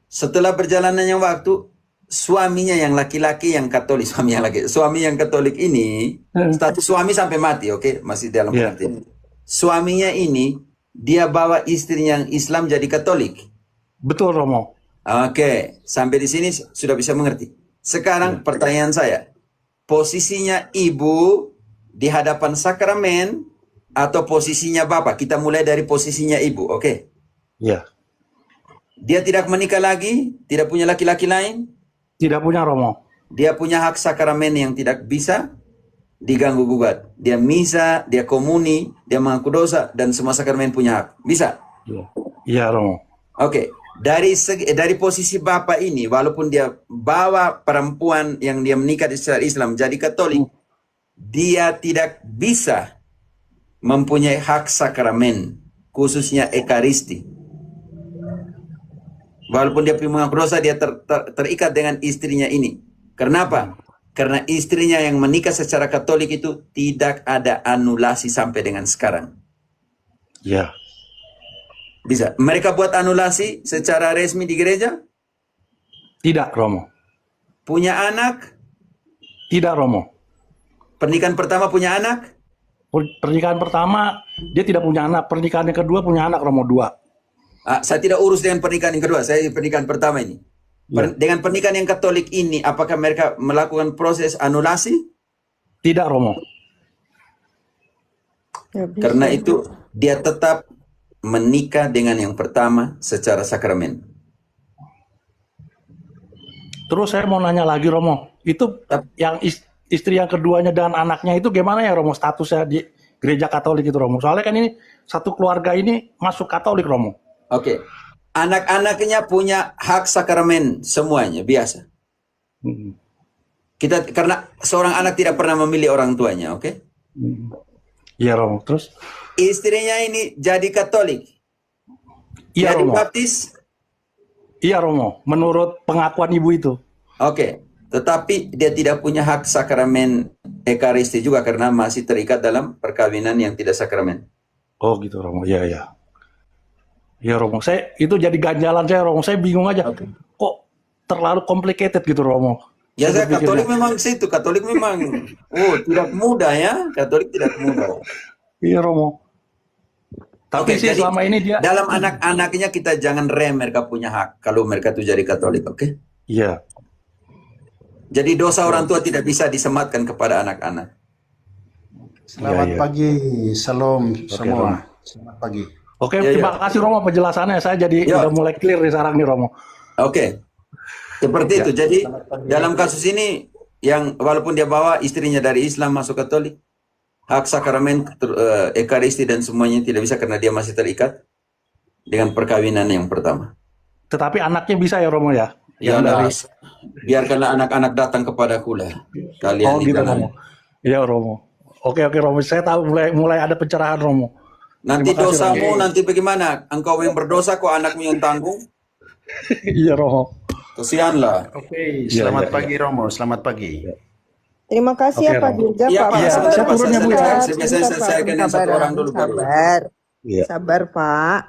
setelah perjalanannya waktu, suaminya yang laki-laki yang Katolik, suami yang Katolik ini, status suami sampai mati, oke, masih dalam pengertian. Suaminya ini dia bawa istrinya yang Islam jadi Katolik. Betul Romo. Oke, sampai di sini sudah bisa mengerti. Sekarang pertanyaan saya, posisinya ibu di hadapan sakramen atau posisinya bapak? Kita mulai dari posisinya ibu, oke? Iya. Dia tidak menikah lagi, tidak punya laki-laki lain. Tidak punya Romo. Dia punya hak sakramen yang tidak bisa diganggu gugat. Dia misa, dia komuni, dia mengaku dosa, dan semua sakramen punya hak. Bisa? Iya Romo. Oke. Dari posisi bapak ini, walaupun dia bawa perempuan yang dia menikah di secara Islam jadi Katolik, dia tidak bisa mempunyai hak sakramen, khususnya Ekaristi. Walaupun dia mengaku dosa, dia terikat dengan istrinya ini. Kenapa? Karena istrinya yang menikah secara Katolik itu tidak ada anulasi sampai dengan sekarang. Ya. Bisa. Mereka buat anulasi secara resmi di gereja? Tidak Romo. Punya anak? Tidak Romo. Pernikahan pertama punya anak? Pernikahan pertama dia tidak punya anak. Pernikahan yang kedua punya anak Romo 2. Saya tidak urus dengan pernikahan yang kedua, saya pernikahan pertama ini. Ya. Dengan pernikahan yang Katolik ini, apakah mereka melakukan proses anulasi? Tidak, Romo. Ya, bisa. Karena itu dia tetap menikah dengan yang pertama secara sakramen. Terus saya mau nanya lagi, Romo. Itu yang istri yang keduanya dan anaknya itu gimana ya, Romo, statusnya di gereja Katolik itu, Romo? Soalnya kan ini satu keluarga ini masuk Katolik, Romo. Oke. Anak-anaknya punya hak sakramen semuanya, biasa. Hmm. Karena seorang anak tidak pernah memilih orang tuanya, oke? Iya, Romo. Terus? Istrinya ini jadi Katolik. Iya, Jadi Romo. baptis. Iya, Romo. Menurut pengakuan ibu itu. Oke. Tetapi dia tidak punya hak sakramen Ekaristi juga karena masih terikat dalam perkawinan yang tidak sakramen. Oh gitu, Romo. Iya, iya. Iya, Romo. Saya itu jadi ganjalan saya, Romo. Saya bingung aja. Oke. Kok terlalu complicated gitu, Romo. Ya, saya berpikirnya. Katolik memang situ. Katolik memang tidak mudah ya. Katolik tidak mudah. Iya, Romo. Tapi Oke, sih jadi selama ini dia. dalam anak-anaknya kita jangan rem mereka punya hak kalau mereka itu jadi Katolik, oke? Iya. Jadi dosa orang tua tidak bisa disematkan kepada anak-anak. Selamat Iya, iya. pagi, salam semua. Romo. Selamat pagi. Oke, Iya, terima iya. kasih, Romo, penjelasannya. Saya jadi Iya. udah mulai clear nih sekarang nih, Romo. Oke. Seperti Ya. itu. Jadi dalam kasus ini yang walaupun dia bawa istrinya dari Islam masuk Katolik, hak sakramen Ekaristi dan semuanya tidak bisa karena dia masih terikat dengan perkawinan yang pertama. Tetapi anaknya bisa ya, Romo ya? Ya, Yang dari. biarkanlah anak-anak datang kepadaku lah. Kalian Oh gitu, jangan. Romo. Iya, Romo. Oke, Romo. Saya tahu mulai ada pencerahan, Romo. Nanti Terima kasih, dosamu nanti bagaimana? Engkau yang berdosa kok anakmu yang tanggung? Iya, Romo. Oke, Kesianlah. selamat iya, pagi Romo, selamat pagi. Terima kasih Oke, ya Pak Romo. Dirga, Iya, Pak. Pak. Iya, Sabar, saya Pak. turunnya, Bu, ya. Sabar, Saya biasanya sebentar, Pak. selesaikan yang satu Penkabaran. orang dulu baru. Sabar. Iya. Sabar, Pak.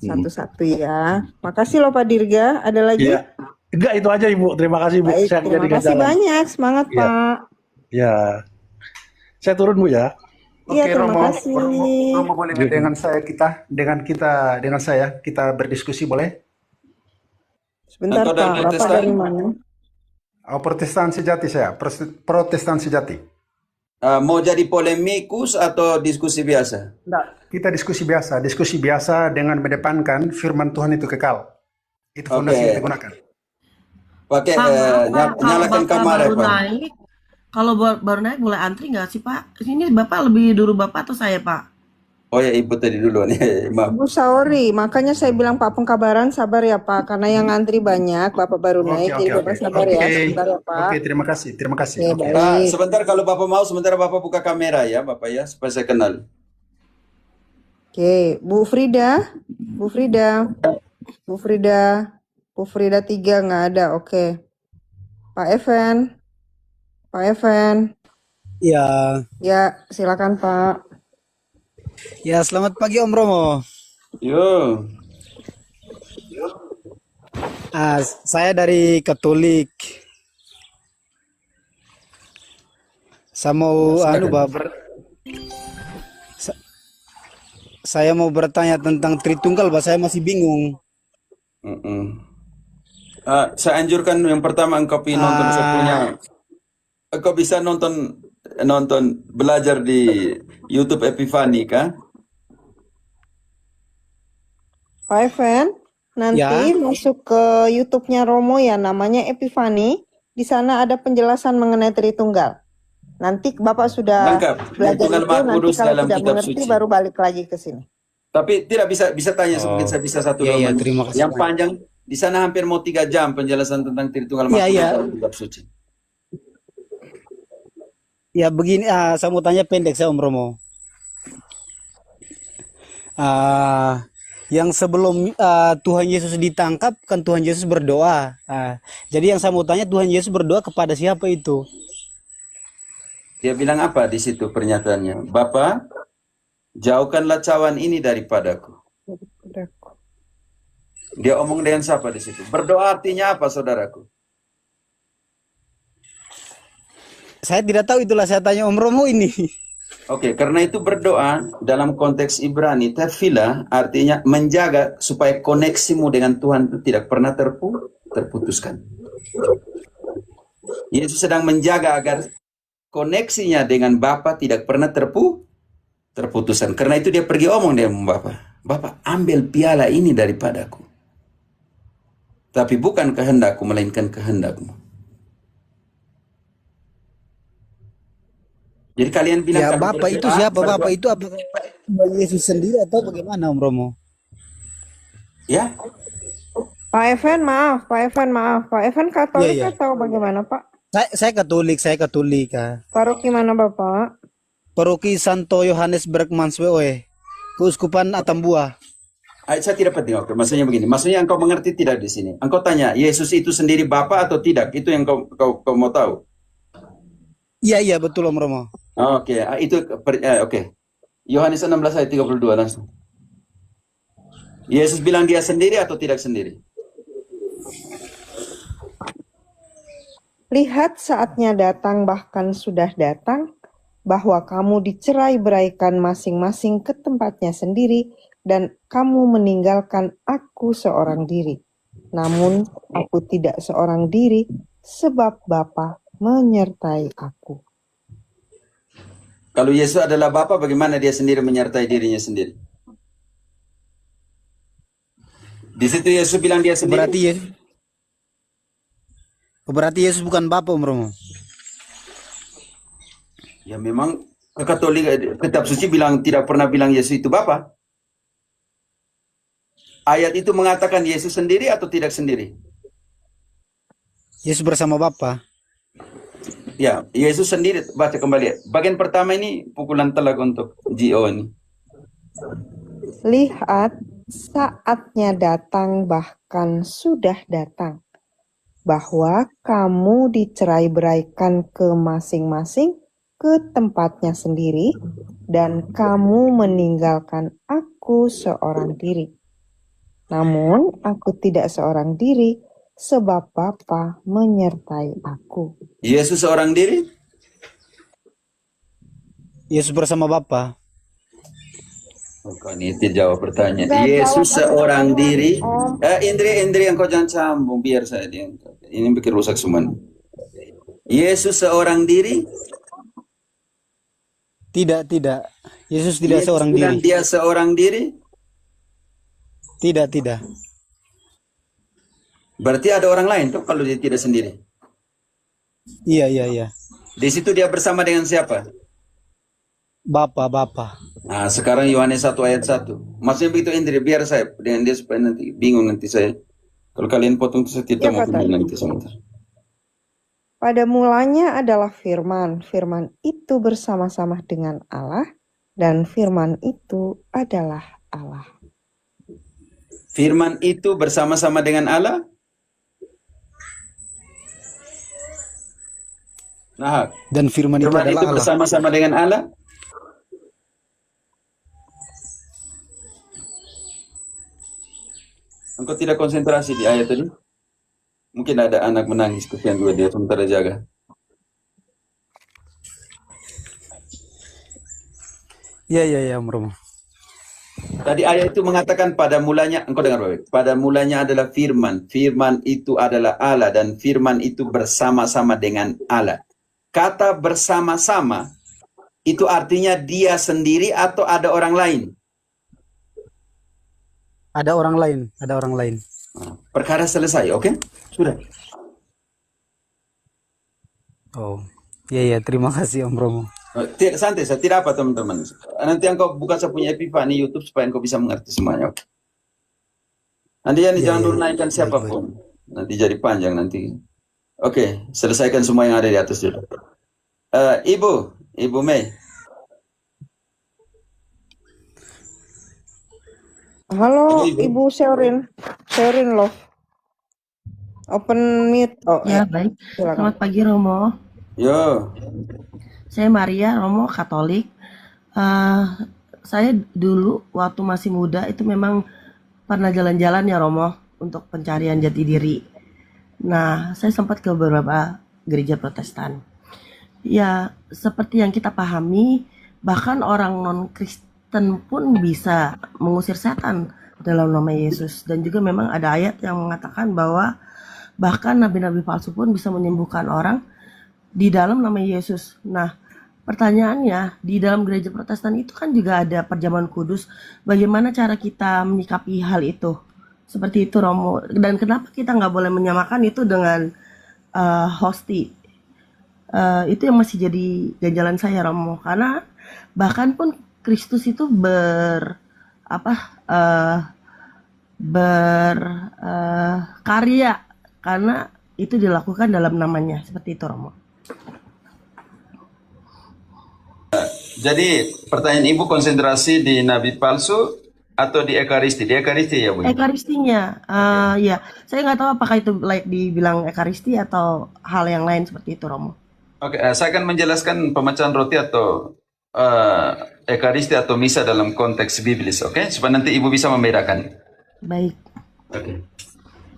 Satu-satu ya. Makasih loh Pak Dirga. Ada lagi? Iya. Enggak, itu aja, Ibu. Terima kasih, Bu. Baik, Saya terima jadi kasih jalan. banyak. Semangat, Iya. Pak. Iya. Saya turun, Bu, ya. Iya, Oke, terima Romo, kasih. Romo boleh nggak dengan saya kita berdiskusi boleh? Sebentar, Engkau dari Pak. Bapak Protestan? dari mana? Oh, Protestan sejati saya, Protestan sejati. Mau jadi polemikus atau diskusi biasa? Enggak, kita diskusi biasa dengan mendepankan firman Tuhan itu kekal. Itu fondasi yang Oke. kita gunakan. Pakai Pak, maaf, Pak, kalau nyalakan Bapak kamar ya, baru Pak. naik, kalau baru naik mulai antri nggak sih, Pak? Ini Bapak lebih dulu Bapak atau saya, Pak? Oh ya, Ibu tadi dulu nih. Maaf. Bu Saori, makanya saya bilang Pak Pengkabaran sabar ya Pak, karena yang ngantri banyak, Bapak baru naik, jadi Bapak sabar ya, sebentar ya Pak. Oke, terima kasih. Oke, Oke. Pak, baik. sebentar kalau Bapak mau, sebentar Bapak buka kamera ya, Bapak ya, supaya saya kenal. Oke, Bu Frida, Bu Frida, Bu Frida, Bu Frida 3 nggak ada, oke. Pak Evan, Pak Evan, Ya, ya silakan Pak. ya selamat pagi Om Romo. Yo. Saya dari Katolik. Saya mau saya mau bertanya tentang Tritunggal, Pak. Saya masih bingung. Saya anjurkan yang pertama engkau pergi nonton punya. Engkau bisa nonton belajar di YouTube Epifani kah? Pak Evan, nanti Ya. masuk ke YouTube-nya Romo ya, namanya Epifani. Di sana ada penjelasan mengenai Tritunggal. Nanti Bapak sudah Lengkap. belajar Tunggal itu, Maha nanti Kudus kalau dalam tidak kitab mengerti suci. baru balik lagi ke sini. Tapi tidak bisa tanya mungkin saya bisa satu Iya, dua iya, menit. terima kasih Yang banyak. panjang di sana hampir mau 3 jam penjelasan tentang Tritunggal Maha Iya, Kudus iya. dalam kitab suci. Ya begini, saya mau tanya pendek saya Om Romo. Yang sebelum Tuhan Yesus ditangkap kan Tuhan Yesus berdoa. Jadi yang saya mau tanya, Tuhan Yesus berdoa kepada siapa itu? Dia bilang apa di situ pernyataannya? Bapa, jauhkanlah cawan ini daripadaku. Dia omong dengan siapa di situ? Berdoa artinya apa, saudaraku? Saya tidak tahu, itulah saya tanya Om Romo ini. Oke, karena itu berdoa dalam konteks Ibrani, tefillah artinya menjaga supaya koneksimu dengan Tuhan itu tidak pernah terputuskan. Yesus sedang menjaga agar koneksinya dengan Bapa tidak pernah terputuskan. Karena itu dia pergi omong dengan Bapa, Bapa ambil piala ini daripadaku. Tapi bukan kehendakku, melainkan kehendakmu. Jadi kalian bilang Ya, kalau Bapak itu berdoa, siapa? Bapak itu apakah Yesus sendiri atau bagaimana, Om Romo? ya, Pak Evan, maaf. Pak Evan Iya, Katolik iya. atau bagaimana, Pak? Saya Katolik. Paroki mana, Bapak? Paroki Santo Yohanes Bergmansweoe, Keuskupan Atambua. saya tidak penting. Oke, maksudnya begini. Maksudnya engkau mengerti tidak di sini. Engkau tanya, Yesus itu sendiri Bapa atau tidak? Itu yang kau mau tahu. Iya, betul Om Romo. Oke, oke. Yohanes 16 ayat 32 langsung. Yesus bilang dia sendiri atau tidak sendiri? Lihat saatnya datang, bahkan sudah datang, bahwa kamu dicerai-beraikan masing-masing ke tempatnya sendiri, dan kamu meninggalkan aku seorang diri. Namun aku tidak seorang diri, sebab Bapa menyertai aku. Kalau Yesus adalah Bapa, bagaimana dia sendiri menyertai dirinya sendiri? Di situ Yesus bilang dia sendiri. Berarti Yesus bukan Bapa, Om Romo. Ya memang Katolik kitab suci tidak pernah bilang Yesus itu Bapa. Ayat itu mengatakan Yesus sendiri atau tidak sendiri? Yesus bersama Bapa. Ya, Yesus sendiri. Baca kembali. Bagian pertama ini pukulan telak untuk GO ini. Lihat saatnya datang, bahkan sudah datang, bahwa kamu dicerai-beraikan ke masing-masing ke tempatnya sendiri, dan kamu meninggalkan aku seorang diri. Namun aku tidak seorang diri, sebab Bapa menyertai aku. Yesus seorang diri? Yesus bersama Bapa. Bukan itu jawab pertanyaan. Yesus seorang diri. Indri, engkau jangan sambung biar saya diangkat. Ini bikin rusak semua. Yesus seorang diri? Tidak. Yesus tidak seorang diri. Dia seorang diri? Tidak. Berarti ada orang lain tuh kalau dia tidak sendiri. Iya. Di situ dia bersama dengan siapa? Bapa. Nah, sekarang Yohanes 1 ayat 1. Maksudnya begitu Indri, biar saya dengan dia supaya nanti bingung nanti saya. Kalau kalian potong itu saya tidak mau nanti sebentar. Pada mulanya adalah firman. Firman itu bersama-sama dengan Allah, dan firman itu adalah Allah. Firman itu bersama-sama dengan Allah? Nah, dan firman itu adalah Allah. Bersama-sama dengan Allah? Engkau tidak konsentrasi di ayat tadi? Mungkin ada anak menangis, kesian dua dia sementara jaga. Iya, Om Romo. Tadi ayat itu mengatakan pada mulanya, engkau dengar baik, pada mulanya adalah firman. Firman itu adalah Allah, dan firman itu bersama-sama dengan Allah. Kata bersama-sama itu artinya dia sendiri atau ada orang lain? Ada orang lain. Perkara selesai, oke? Sudah. Oh, iya, terima kasih Om Romo. Santai, saya tidak apa teman-teman. Nanti engkau buka saya punya Epifani YouTube supaya engkau bisa mengerti semuanya, oke? Nanti jangan dulu naikkan siapapun. Nanti jadi panjang nanti. Oke, selesaikan semua yang ada di atas dulu. Ibu Mei. Halo, Ibu Sherin Love. Open mute. Ya, baik. Selamat pagi, Romo. Yo. Saya Maria, Romo, Katolik. Saya dulu waktu masih muda itu memang pernah jalan-jalan ya, Romo, untuk pencarian jati diri. Nah, saya sempat ke beberapa gereja Protestan. Ya, seperti yang kita pahami, Bahkan orang non-Kristen pun bisa mengusir setan dalam nama Yesus. Dan juga memang ada ayat yang mengatakan bahwa bahkan nabi-nabi palsu pun bisa menyembuhkan orang di dalam nama Yesus. Nah, pertanyaannya, di dalam gereja Protestan itu kan juga ada perjamuan kudus. Bagaimana cara kita menyikapi hal itu? Seperti itu, Romo. Dan kenapa kita nggak boleh menyamakan itu dengan hosti? Itu yang masih jadi ganjalan saya, Romo. Karena bahkan pun Kristus itu berkarya karena itu dilakukan dalam namanya. Seperti itu, Romo. Jadi pertanyaan Ibu konsentrasi di nabi palsu atau di ekaristi? Di ekaristi ya Bu? Ekaristinya, ya. Saya nggak tahu apakah itu layak dibilang ekaristi atau hal yang lain seperti itu, Romo. Oke, saya akan menjelaskan pemecahan roti atau ekaristi atau misa dalam konteks biblis, oke? Supaya nanti Ibu bisa membedakan. Baik. Oke.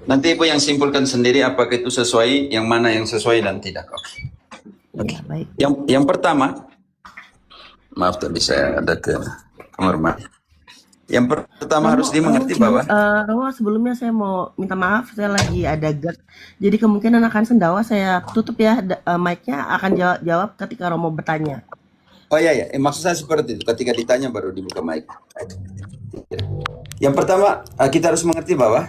Nanti Ibu yang simpulkan sendiri apakah itu sesuai, yang mana yang sesuai dan tidak. Oke. Ya, baik. Yang pertama, maaf tadi saya ada ke kamar mandi. Yang pertama harus dimengerti bahwa Romo, sebelumnya saya mau minta maaf, saya lagi ada GERD. Jadi kemungkinan akan sendawa, saya tutup ya mic-nya, akan jawab ketika Romo bertanya. oh ya, maksud saya seperti itu. Ketika ditanya baru dibuka mic. Yang pertama kita harus mengerti bahwa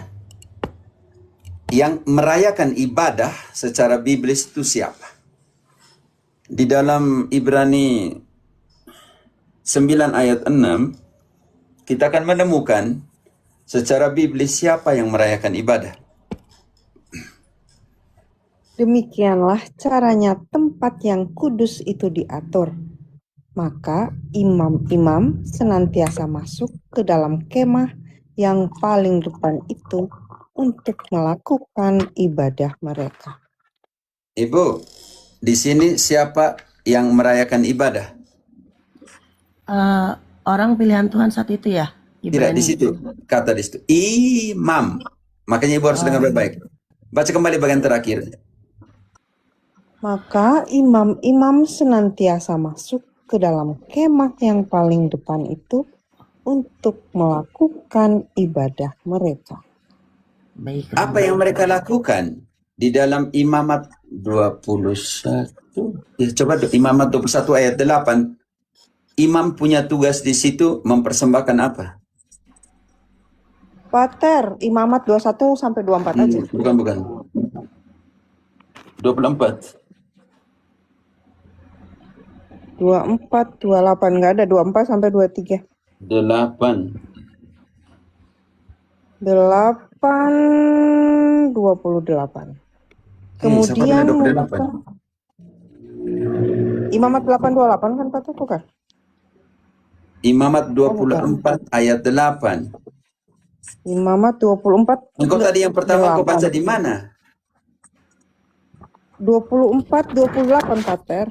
yang merayakan ibadah secara biblis itu siapa? Di dalam Ibrani 9 ayat 6 kita akan menemukan secara biblis siapa yang merayakan ibadah. Demikianlah caranya tempat yang kudus itu diatur. Maka imam-imam senantiasa masuk ke dalam kemah yang paling depan itu untuk melakukan ibadah mereka. Ibu, di sini siapa yang merayakan ibadah? Orang pilihan Tuhan saat itu ya? Tidak, di situ. Kata di situ. Imam. Makanya Ibu harus dengar baik-baik. Baca kembali bagian terakhir. Maka imam-imam senantiasa masuk ke dalam kemah yang paling depan itu untuk melakukan ibadah mereka. Baik. Apa yang mereka lakukan? Di dalam Imamat 21. Ya, coba Imamat 21 ayat 8. Imam punya tugas di situ mempersembahkan apa? Pater, Imamat 21 sampai 24 aja. Bukan. 24. 24, 28, nggak ada 24 sampai 23. 8. 8, 28. Kemudian Imamat 8:28 kan Pater, bukan? Imamat 24 ayat 8. Imamat 24. Engkau tadi yang pertama kau baca di mana? 24, 28 Pater.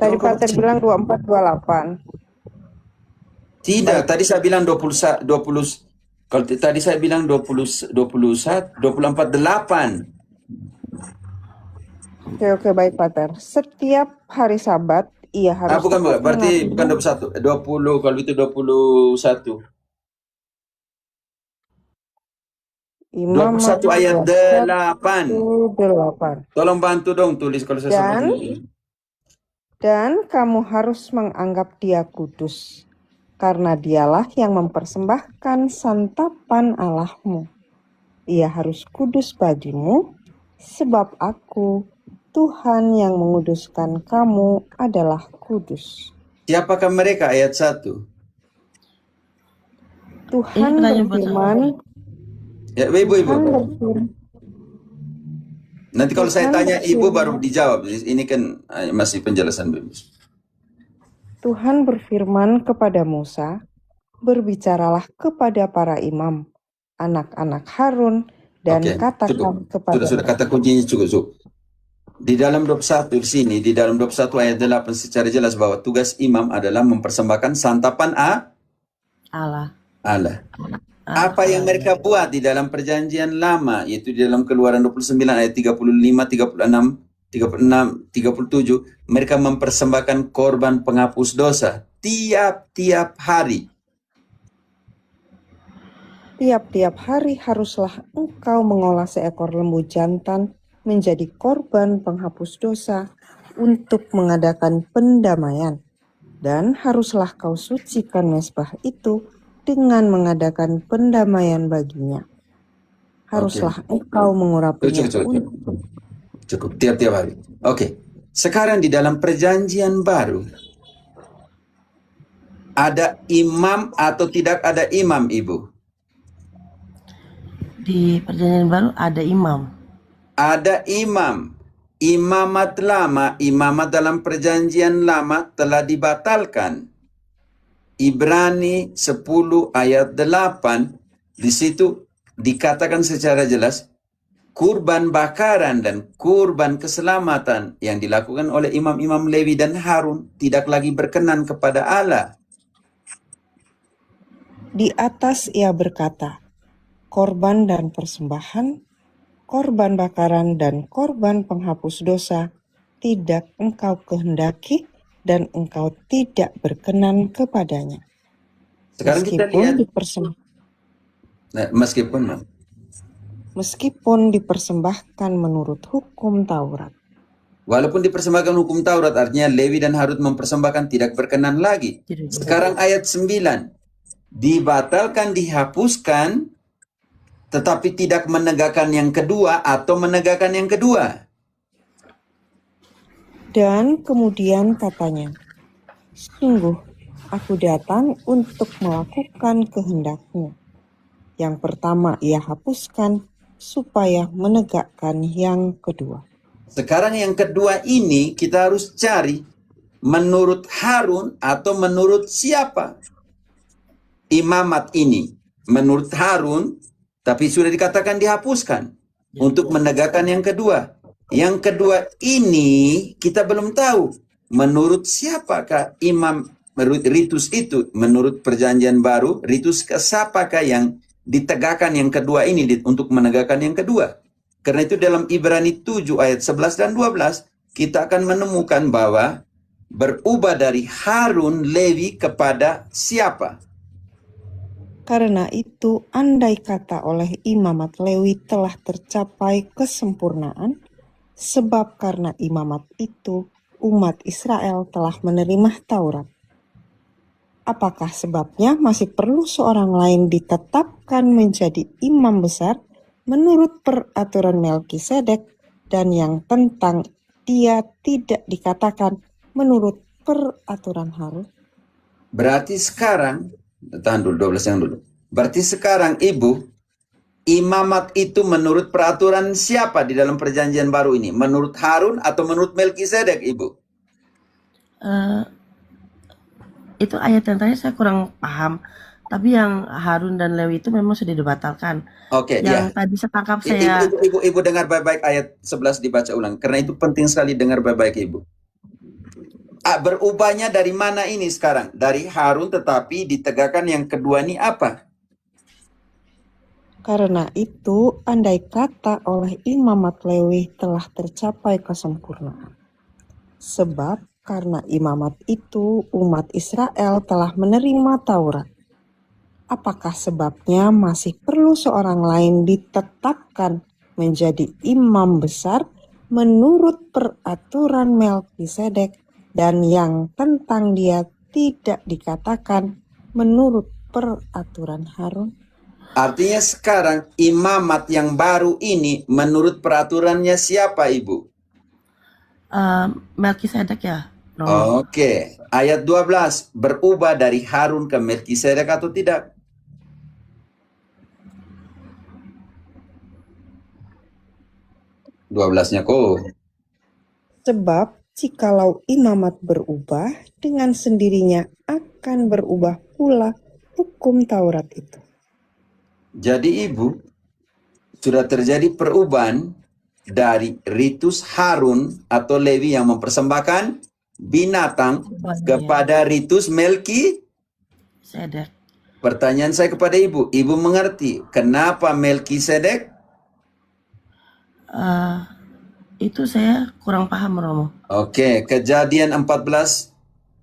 Tadi Pater bilang 24, 28. Tidak, tadi saya bilang 20. Kalau tadi saya bilang 21, 24, 8. Oke, baik Pater. Setiap hari Sabat ia harus bukan, berarti bukan 21. 20, kalau itu 21. 21 ayat 8. Tolong bantu dong tulis kalau saya Dan kamu harus menganggap dia kudus, karena dialah yang mempersembahkan santapan Allahmu. Ia harus kudus bagimu, sebab aku, Tuhan yang menguduskan kamu adalah kudus. Siapakah mereka? Ayat 1. Tuhan berfirman. Ya, Ibu. Nanti kalau saya tanya Ibu baru dijawab. Ini kan masih penjelasan bebas. Tuhan berfirman kepada Musa, berbicaralah kepada para imam, anak-anak Harun, dan katakan kepada Sudah kata kuncinya cukup. Di dalam 21 di sini, di dalam 21 ayat 8 secara jelas bahwa tugas imam adalah mempersembahkan santapan Allah. Apa yang mereka buat di dalam perjanjian lama, yaitu di dalam Keluaran 29 ayat 35, 36, 36, 37, mereka mempersembahkan korban penghapus dosa tiap-tiap hari. Tiap-tiap hari haruslah engkau mengolah seekor lembu jantan menjadi korban penghapus dosa untuk mengadakan pendamaian. Dan haruslah kau sucikan mezbah itu dengan mengadakan pendamaian baginya. Haruslah engkau mengurapinya Cukup tiap-tiap hari. Oke. Sekarang di dalam perjanjian baru ada imam atau tidak ada imam, Ibu? Di perjanjian baru ada imam. Ada imam. Imamat lama, imamat dalam perjanjian lama telah dibatalkan. Ibrani 10 ayat 8, di situ dikatakan secara jelas, kurban bakaran dan kurban keselamatan yang dilakukan oleh imam-imam Lewi dan Harun tidak lagi berkenan kepada Allah. Di atas ia berkata, korban dan persembahan, korban bakaran dan korban penghapus dosa tidak engkau kehendaki dan engkau tidak berkenan kepadanya. Sekarang kita lihat meskipun dipersembahkan menurut hukum Taurat. Walaupun dipersembahkan hukum Taurat, artinya Lewi dan Harun mempersembahkan tidak berkenan lagi. Sekarang ayat 9, dibatalkan, dihapuskan, tetapi tidak menegakkan yang kedua atau menegakkan yang kedua. Dan kemudian katanya, sungguh aku datang untuk melakukan kehendak-Mu. Yang pertama ia hapuskan supaya menegakkan yang kedua. Sekarang yang kedua ini kita harus cari menurut Harun atau menurut siapa? Imamat ini menurut Harun, tapi sudah dikatakan dihapuskan untuk menegakkan yang kedua. Yang kedua ini kita belum tahu menurut siapakah imam ritus itu. Menurut perjanjian baru, ritus ke siapakah yang ditegakkan yang kedua ini untuk menegakkan yang kedua. Karena itu dalam Ibrani 7 ayat 11 dan 12 kita akan menemukan bahwa berubah dari Harun Lewi kepada siapa? Karena itu, andai kata oleh imamat Lewi telah tercapai kesempurnaan, sebab karena imamat itu umat Israel telah menerima Taurat. Apakah sebabnya masih perlu seorang lain ditetapkan menjadi imam besar menurut peraturan Melkisedek dan yang tentang dia tidak dikatakan menurut peraturan Harun? Berarti sekarang tahan dulu, 12 yang dulu. Berarti sekarang Ibu, imamat itu menurut peraturan siapa di dalam perjanjian baru ini? Menurut Harun atau menurut Melkisedek, Ibu? Itu ayat yang tadi saya kurang paham. Tapi yang Harun dan Lewi itu memang sudah dibatalkan. Oke, Yang tadi setangkap saya... Ibu dengar baik-baik ayat 11 dibaca ulang. Karena itu penting sekali dengar baik-baik, Ibu. Berubahnya dari mana ini sekarang? Dari Harun tetapi ditegakkan yang kedua ini apa? Karena itu, andai kata oleh imamat Lewi telah tercapai kesempurnaan. Sebab karena imamat itu umat Israel telah menerima Taurat. Apakah sebabnya masih perlu seorang lain ditetapkan menjadi imam besar menurut peraturan Melkisedek dan yang tentang dia tidak dikatakan menurut peraturan Harun? Artinya sekarang imamat yang baru ini menurut peraturannya siapa, Ibu? Melkisedek ya, Romo. Oke, ayat 12 berubah dari Harun ke Melkisedek atau tidak? Dua belasnya kok. Sebab jikalau imamat berubah, dengan sendirinya akan berubah pula hukum Taurat itu. Jadi Ibu, sudah terjadi perubahan dari ritus Harun atau Lewi yang mempersembahkan binatang kepada ritus Melkisedek. Pertanyaan saya kepada Ibu, Ibu mengerti kenapa Melkisedek? Itu saya kurang paham Romo. Oke, Kejadian 14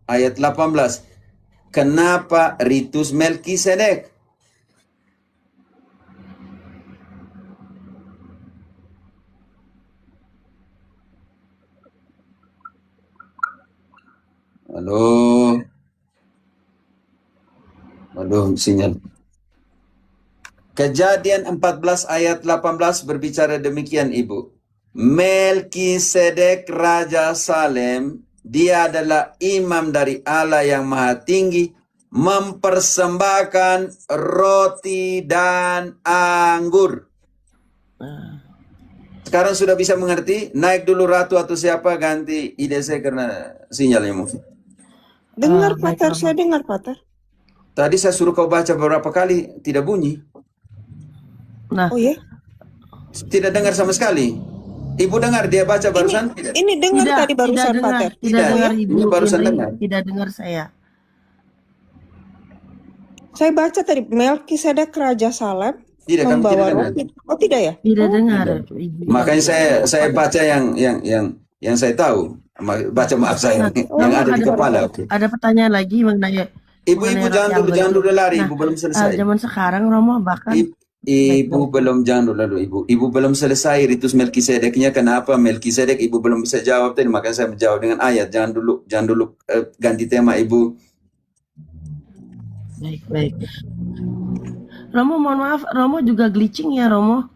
ayat 18. Kenapa ritus Melkisedek? Halo. Aduh, sinyal. Kejadian 14 ayat 18 berbicara demikian, Ibu. Melkisedek Raja Salem, dia adalah imam dari Allah yang Maha Tinggi, mempersembahkan roti dan anggur. Sekarang sudah bisa mengerti? Naik dulu Ratu atau siapa, ganti ide saya karena sinyalnya mungkin. Dengar, Baik, Pater. Romo. Saya dengar, Pater. Tadi saya suruh kau baca beberapa kali, tidak bunyi. Nah, Oh ya? Tidak dengar sama sekali. Ibu dengar dia baca barusan? Tidak. Ini dengar tidak, tadi barusan, tidak dengar, Pater. tidak Tidak, dengar ya? Ibu Ini barusan Indri, dengar. tidak dengar saya. Saya baca tadi Melkisedek Raja Salem Tidak, kami membawa tidak dengar. roti. Oh tidak ya? Tidak dengar Tidak. Ibu. Makanya saya baca yang saya tahu. Baca maaf saya Nah, yang Romo ada di ada kepala. Oke. ada pertanyaan lagi mengenai Ibu jangan dulu lari, Nah, Ibu belum selesai. zaman sekarang Romo bahkan Ibu belum, jangan dulu Ibu belum selesai ritus Melkisedeknya. Kenapa Melkisedek? Ibu belum bisa jawab tadi, makanya saya menjawab dengan ayat. Jangan dulu ganti tema, Ibu. baik. Romo mohon maaf, Romo juga glitching ya Romo.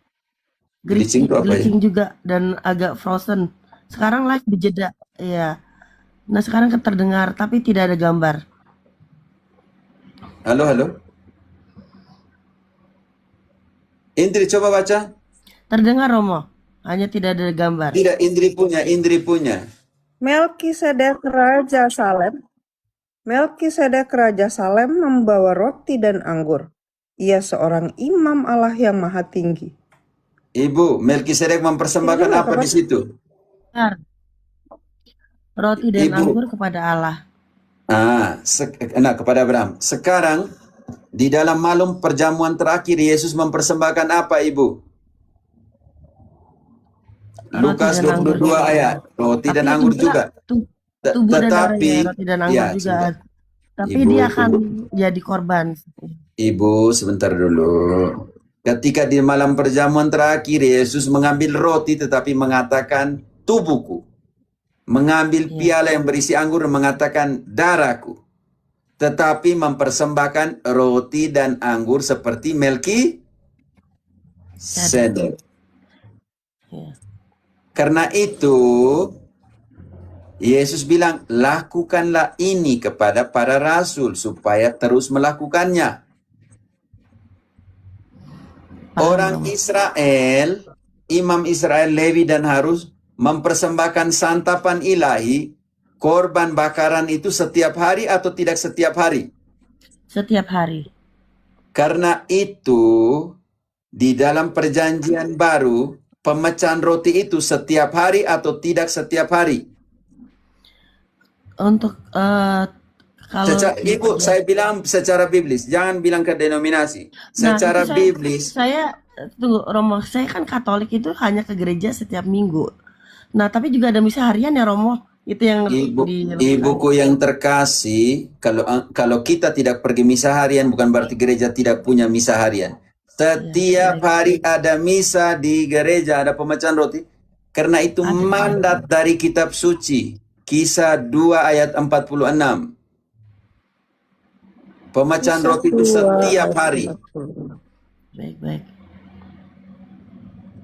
Glitching itu apa ya? Glitching juga dan agak frozen. Sekarang live dijeda, ya. Nah sekarang terdengar tapi tidak ada gambar. Halo. Indri coba baca. Terdengar Romo, hanya tidak ada gambar. Tidak, Indri punya. Melkisedek Raja Salem. Melkisedek Raja Salem membawa roti dan anggur. Ia seorang imam Allah yang Maha Tinggi. Ibu, Melkisedek mempersembahkan Iya, apa di situ? Benar. Roti dan Ibu. anggur kepada Allah. Kepada Abraham. Sekarang di dalam malam perjamuan terakhir Yesus mempersembahkan apa, Ibu? Lukas dan anggur 22 juga. ayat. Roti Tapi dan anggur juga. Tubuh dan Tetapi darahnya, roti dan anggur ya, juga. sebentar. Tapi Ibu, dia akan jadi korban. Ibu, sebentar dulu. Ketika di malam perjamuan terakhir Yesus mengambil roti tetapi mengatakan tubuhku. Mengambil piala yang berisi anggur dan mengatakan darahku. Tetapi mempersembahkan roti dan anggur seperti Melkisedek. Ya. Karena itu Yesus bilang, lakukanlah ini kepada para rasul supaya terus melakukannya. Orang Israel, imam Israel, Lewi dan Harus mempersembahkan santapan ilahi, korban bakaran itu setiap hari atau tidak setiap hari? Setiap hari. Karena itu di dalam perjanjian baru, pemecahan roti itu setiap hari atau tidak setiap hari? Untuk kalau Ibu, saya bilang secara biblis, jangan bilang ke denominasi. Secara biblis. Saya tunggu Romo, saya kan Katolik itu hanya ke gereja setiap minggu. Nah, tapi juga ada misa harian ya Romo. Itu yang Ibuku yang terkasih, kalau kita tidak pergi misa harian bukan berarti gereja tidak punya misa harian. Setiap hari ada misa di gereja, ada pemecahan roti. Karena itu mandat dari kitab suci. Kisah 2 ayat 46. Pemecahan roti itu setiap hari. Baik.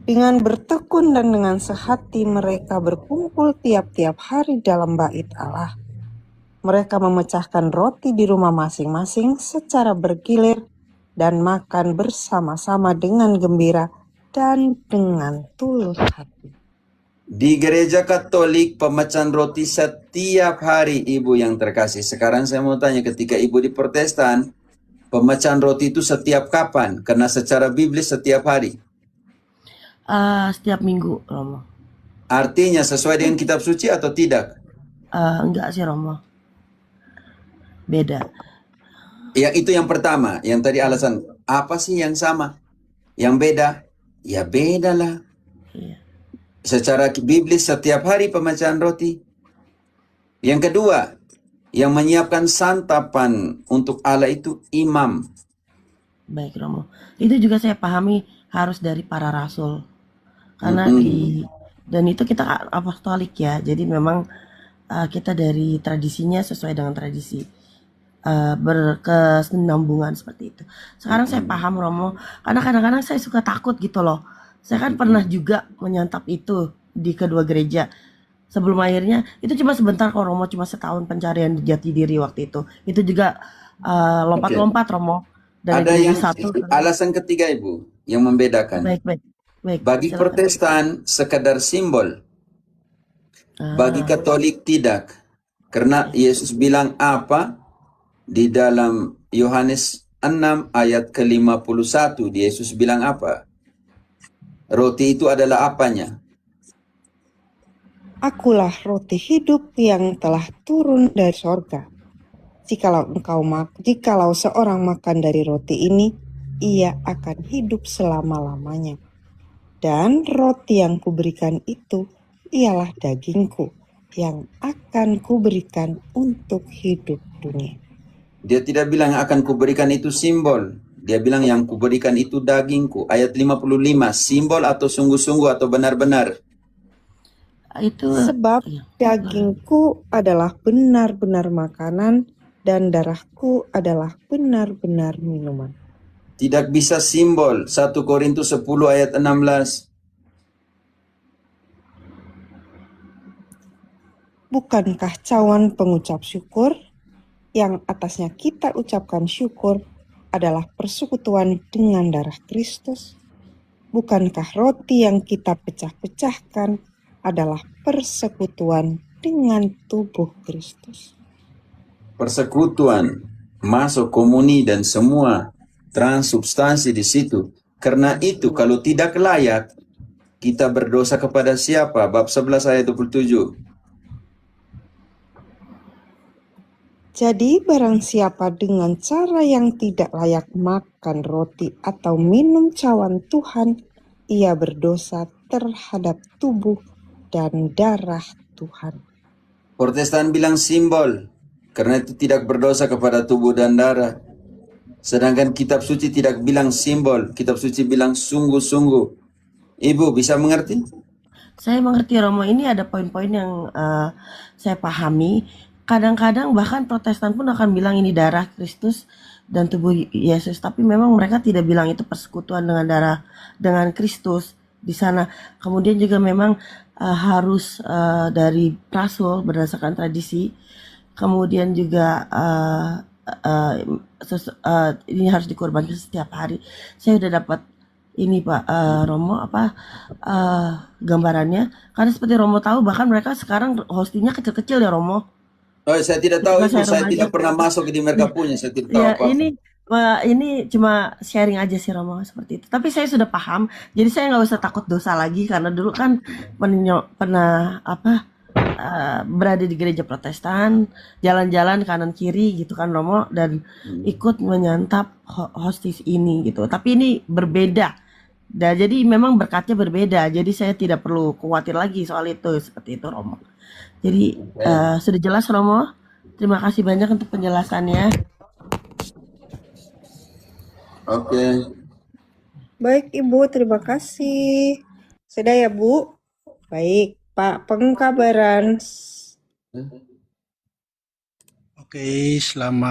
Dengan bertekun dan dengan sehati mereka berkumpul tiap-tiap hari dalam bait Allah. Mereka memecahkan roti di rumah masing-masing secara bergilir dan makan bersama-sama dengan gembira dan dengan tulus hati. Di gereja Katolik pemecahan roti setiap hari, Ibu yang terkasih. Sekarang saya mau tanya, ketika Ibu di Protestan, pemecahan roti itu setiap kapan? Karena secara biblis setiap hari. Setiap minggu, Romo. Artinya sesuai dengan kitab suci atau tidak? Enggak sih, Romo. Beda. Yang itu yang pertama, yang tadi alasan. Apa sih yang sama? Yang beda? Ya beda lah. Iya. secara biblis setiap hari pemecahan roti. Yang kedua, yang menyiapkan santapan untuk Allah itu imam. Baik Romo, itu juga saya pahami harus dari para rasul, karena dan itu kita apostolik ya, jadi memang kita dari tradisinya sesuai dengan tradisi, berkesinambungan seperti itu. Sekarang saya paham Romo, karena kadang-kadang saya suka takut gitu loh. Saya kan pernah juga menyantap itu di kedua gereja. Sebelum akhirnya itu cuma sebentar kok Romo, cuma setahun pencarian jati diri waktu itu. Itu juga lompat-lompat Romo dari Ada gereja yang satu. alasan ketiga Ibu yang membedakan. Baik. Bagi Silakan. Protestan sekadar simbol. Bagi Katolik tidak. Karena Yesus bilang apa di dalam Yohanes 6 ayat ke-51. Yesus bilang apa? Roti itu adalah apanya? Akulah roti hidup yang telah turun dari sorga. Jikalau seorang makan dari roti ini, ia akan hidup selama-lamanya. Dan roti yang kuberikan itu ialah dagingku yang akan kuberikan untuk hidup dunia. Dia tidak bilang akan kuberikan itu simbol. Dia bilang yang kuberikan itu dagingku. Ayat 55, simbol atau sungguh-sungguh atau benar-benar? Itu Sebab dagingku adalah benar-benar makanan dan darahku adalah benar-benar minuman. Tidak bisa simbol. 1 Korintus 10 ayat 16. Bukankah cawan pengucap syukur yang atasnya kita ucapkan syukur adalah persekutuan dengan darah Kristus? Bukankah roti yang kita pecah-pecahkan adalah persekutuan dengan tubuh Kristus? Persekutuan, masuk komuni dan semua transubstansi di situ. Karena itu kalau tidak layak, kita berdosa kepada siapa? Bab 11 ayat 27. Jadi barang siapa dengan cara yang tidak layak makan roti atau minum cawan Tuhan, ia berdosa terhadap tubuh dan darah Tuhan. Protestan bilang simbol, karena itu tidak berdosa kepada tubuh dan darah. Sedangkan kitab suci tidak bilang simbol, kitab suci bilang sungguh-sungguh. Ibu bisa mengerti? Saya mengerti Romo, ini ada poin-poin yang saya pahami. Kadang-kadang bahkan Protestan pun akan bilang ini darah Kristus dan tubuh Yesus, tapi memang mereka tidak bilang itu persekutuan dengan Kristus di sana. Kemudian juga memang harus dari rasul berdasarkan tradisi. Kemudian juga ini harus dikorbankan setiap hari. Saya udah dapat ini Pak Romo gambarannya, karena seperti Romo tahu bahkan mereka sekarang hostingnya kecil-kecil ya Romo. Oh, saya tidak tahu Ibu, saya tidak pernah masuk di mereka punya, saya tidak tahu apa. Ini cuma sharing aja sih Romo seperti itu. Tapi saya sudah paham, jadi saya nggak usah takut dosa lagi karena dulu kan pernah berada di gereja Protestan, jalan-jalan kanan kiri gitu kan Romo, dan ikut menyantap hostis ini gitu. Tapi ini berbeda. Dan jadi memang berkatnya berbeda. Jadi saya tidak perlu khawatir lagi soal itu seperti itu Romo. Jadi sudah jelas Romo. Terima kasih banyak untuk penjelasannya. Oke. Baik Ibu, terima kasih. Sudah ya Bu? Baik, Pak pengkabaran. Oke, selamat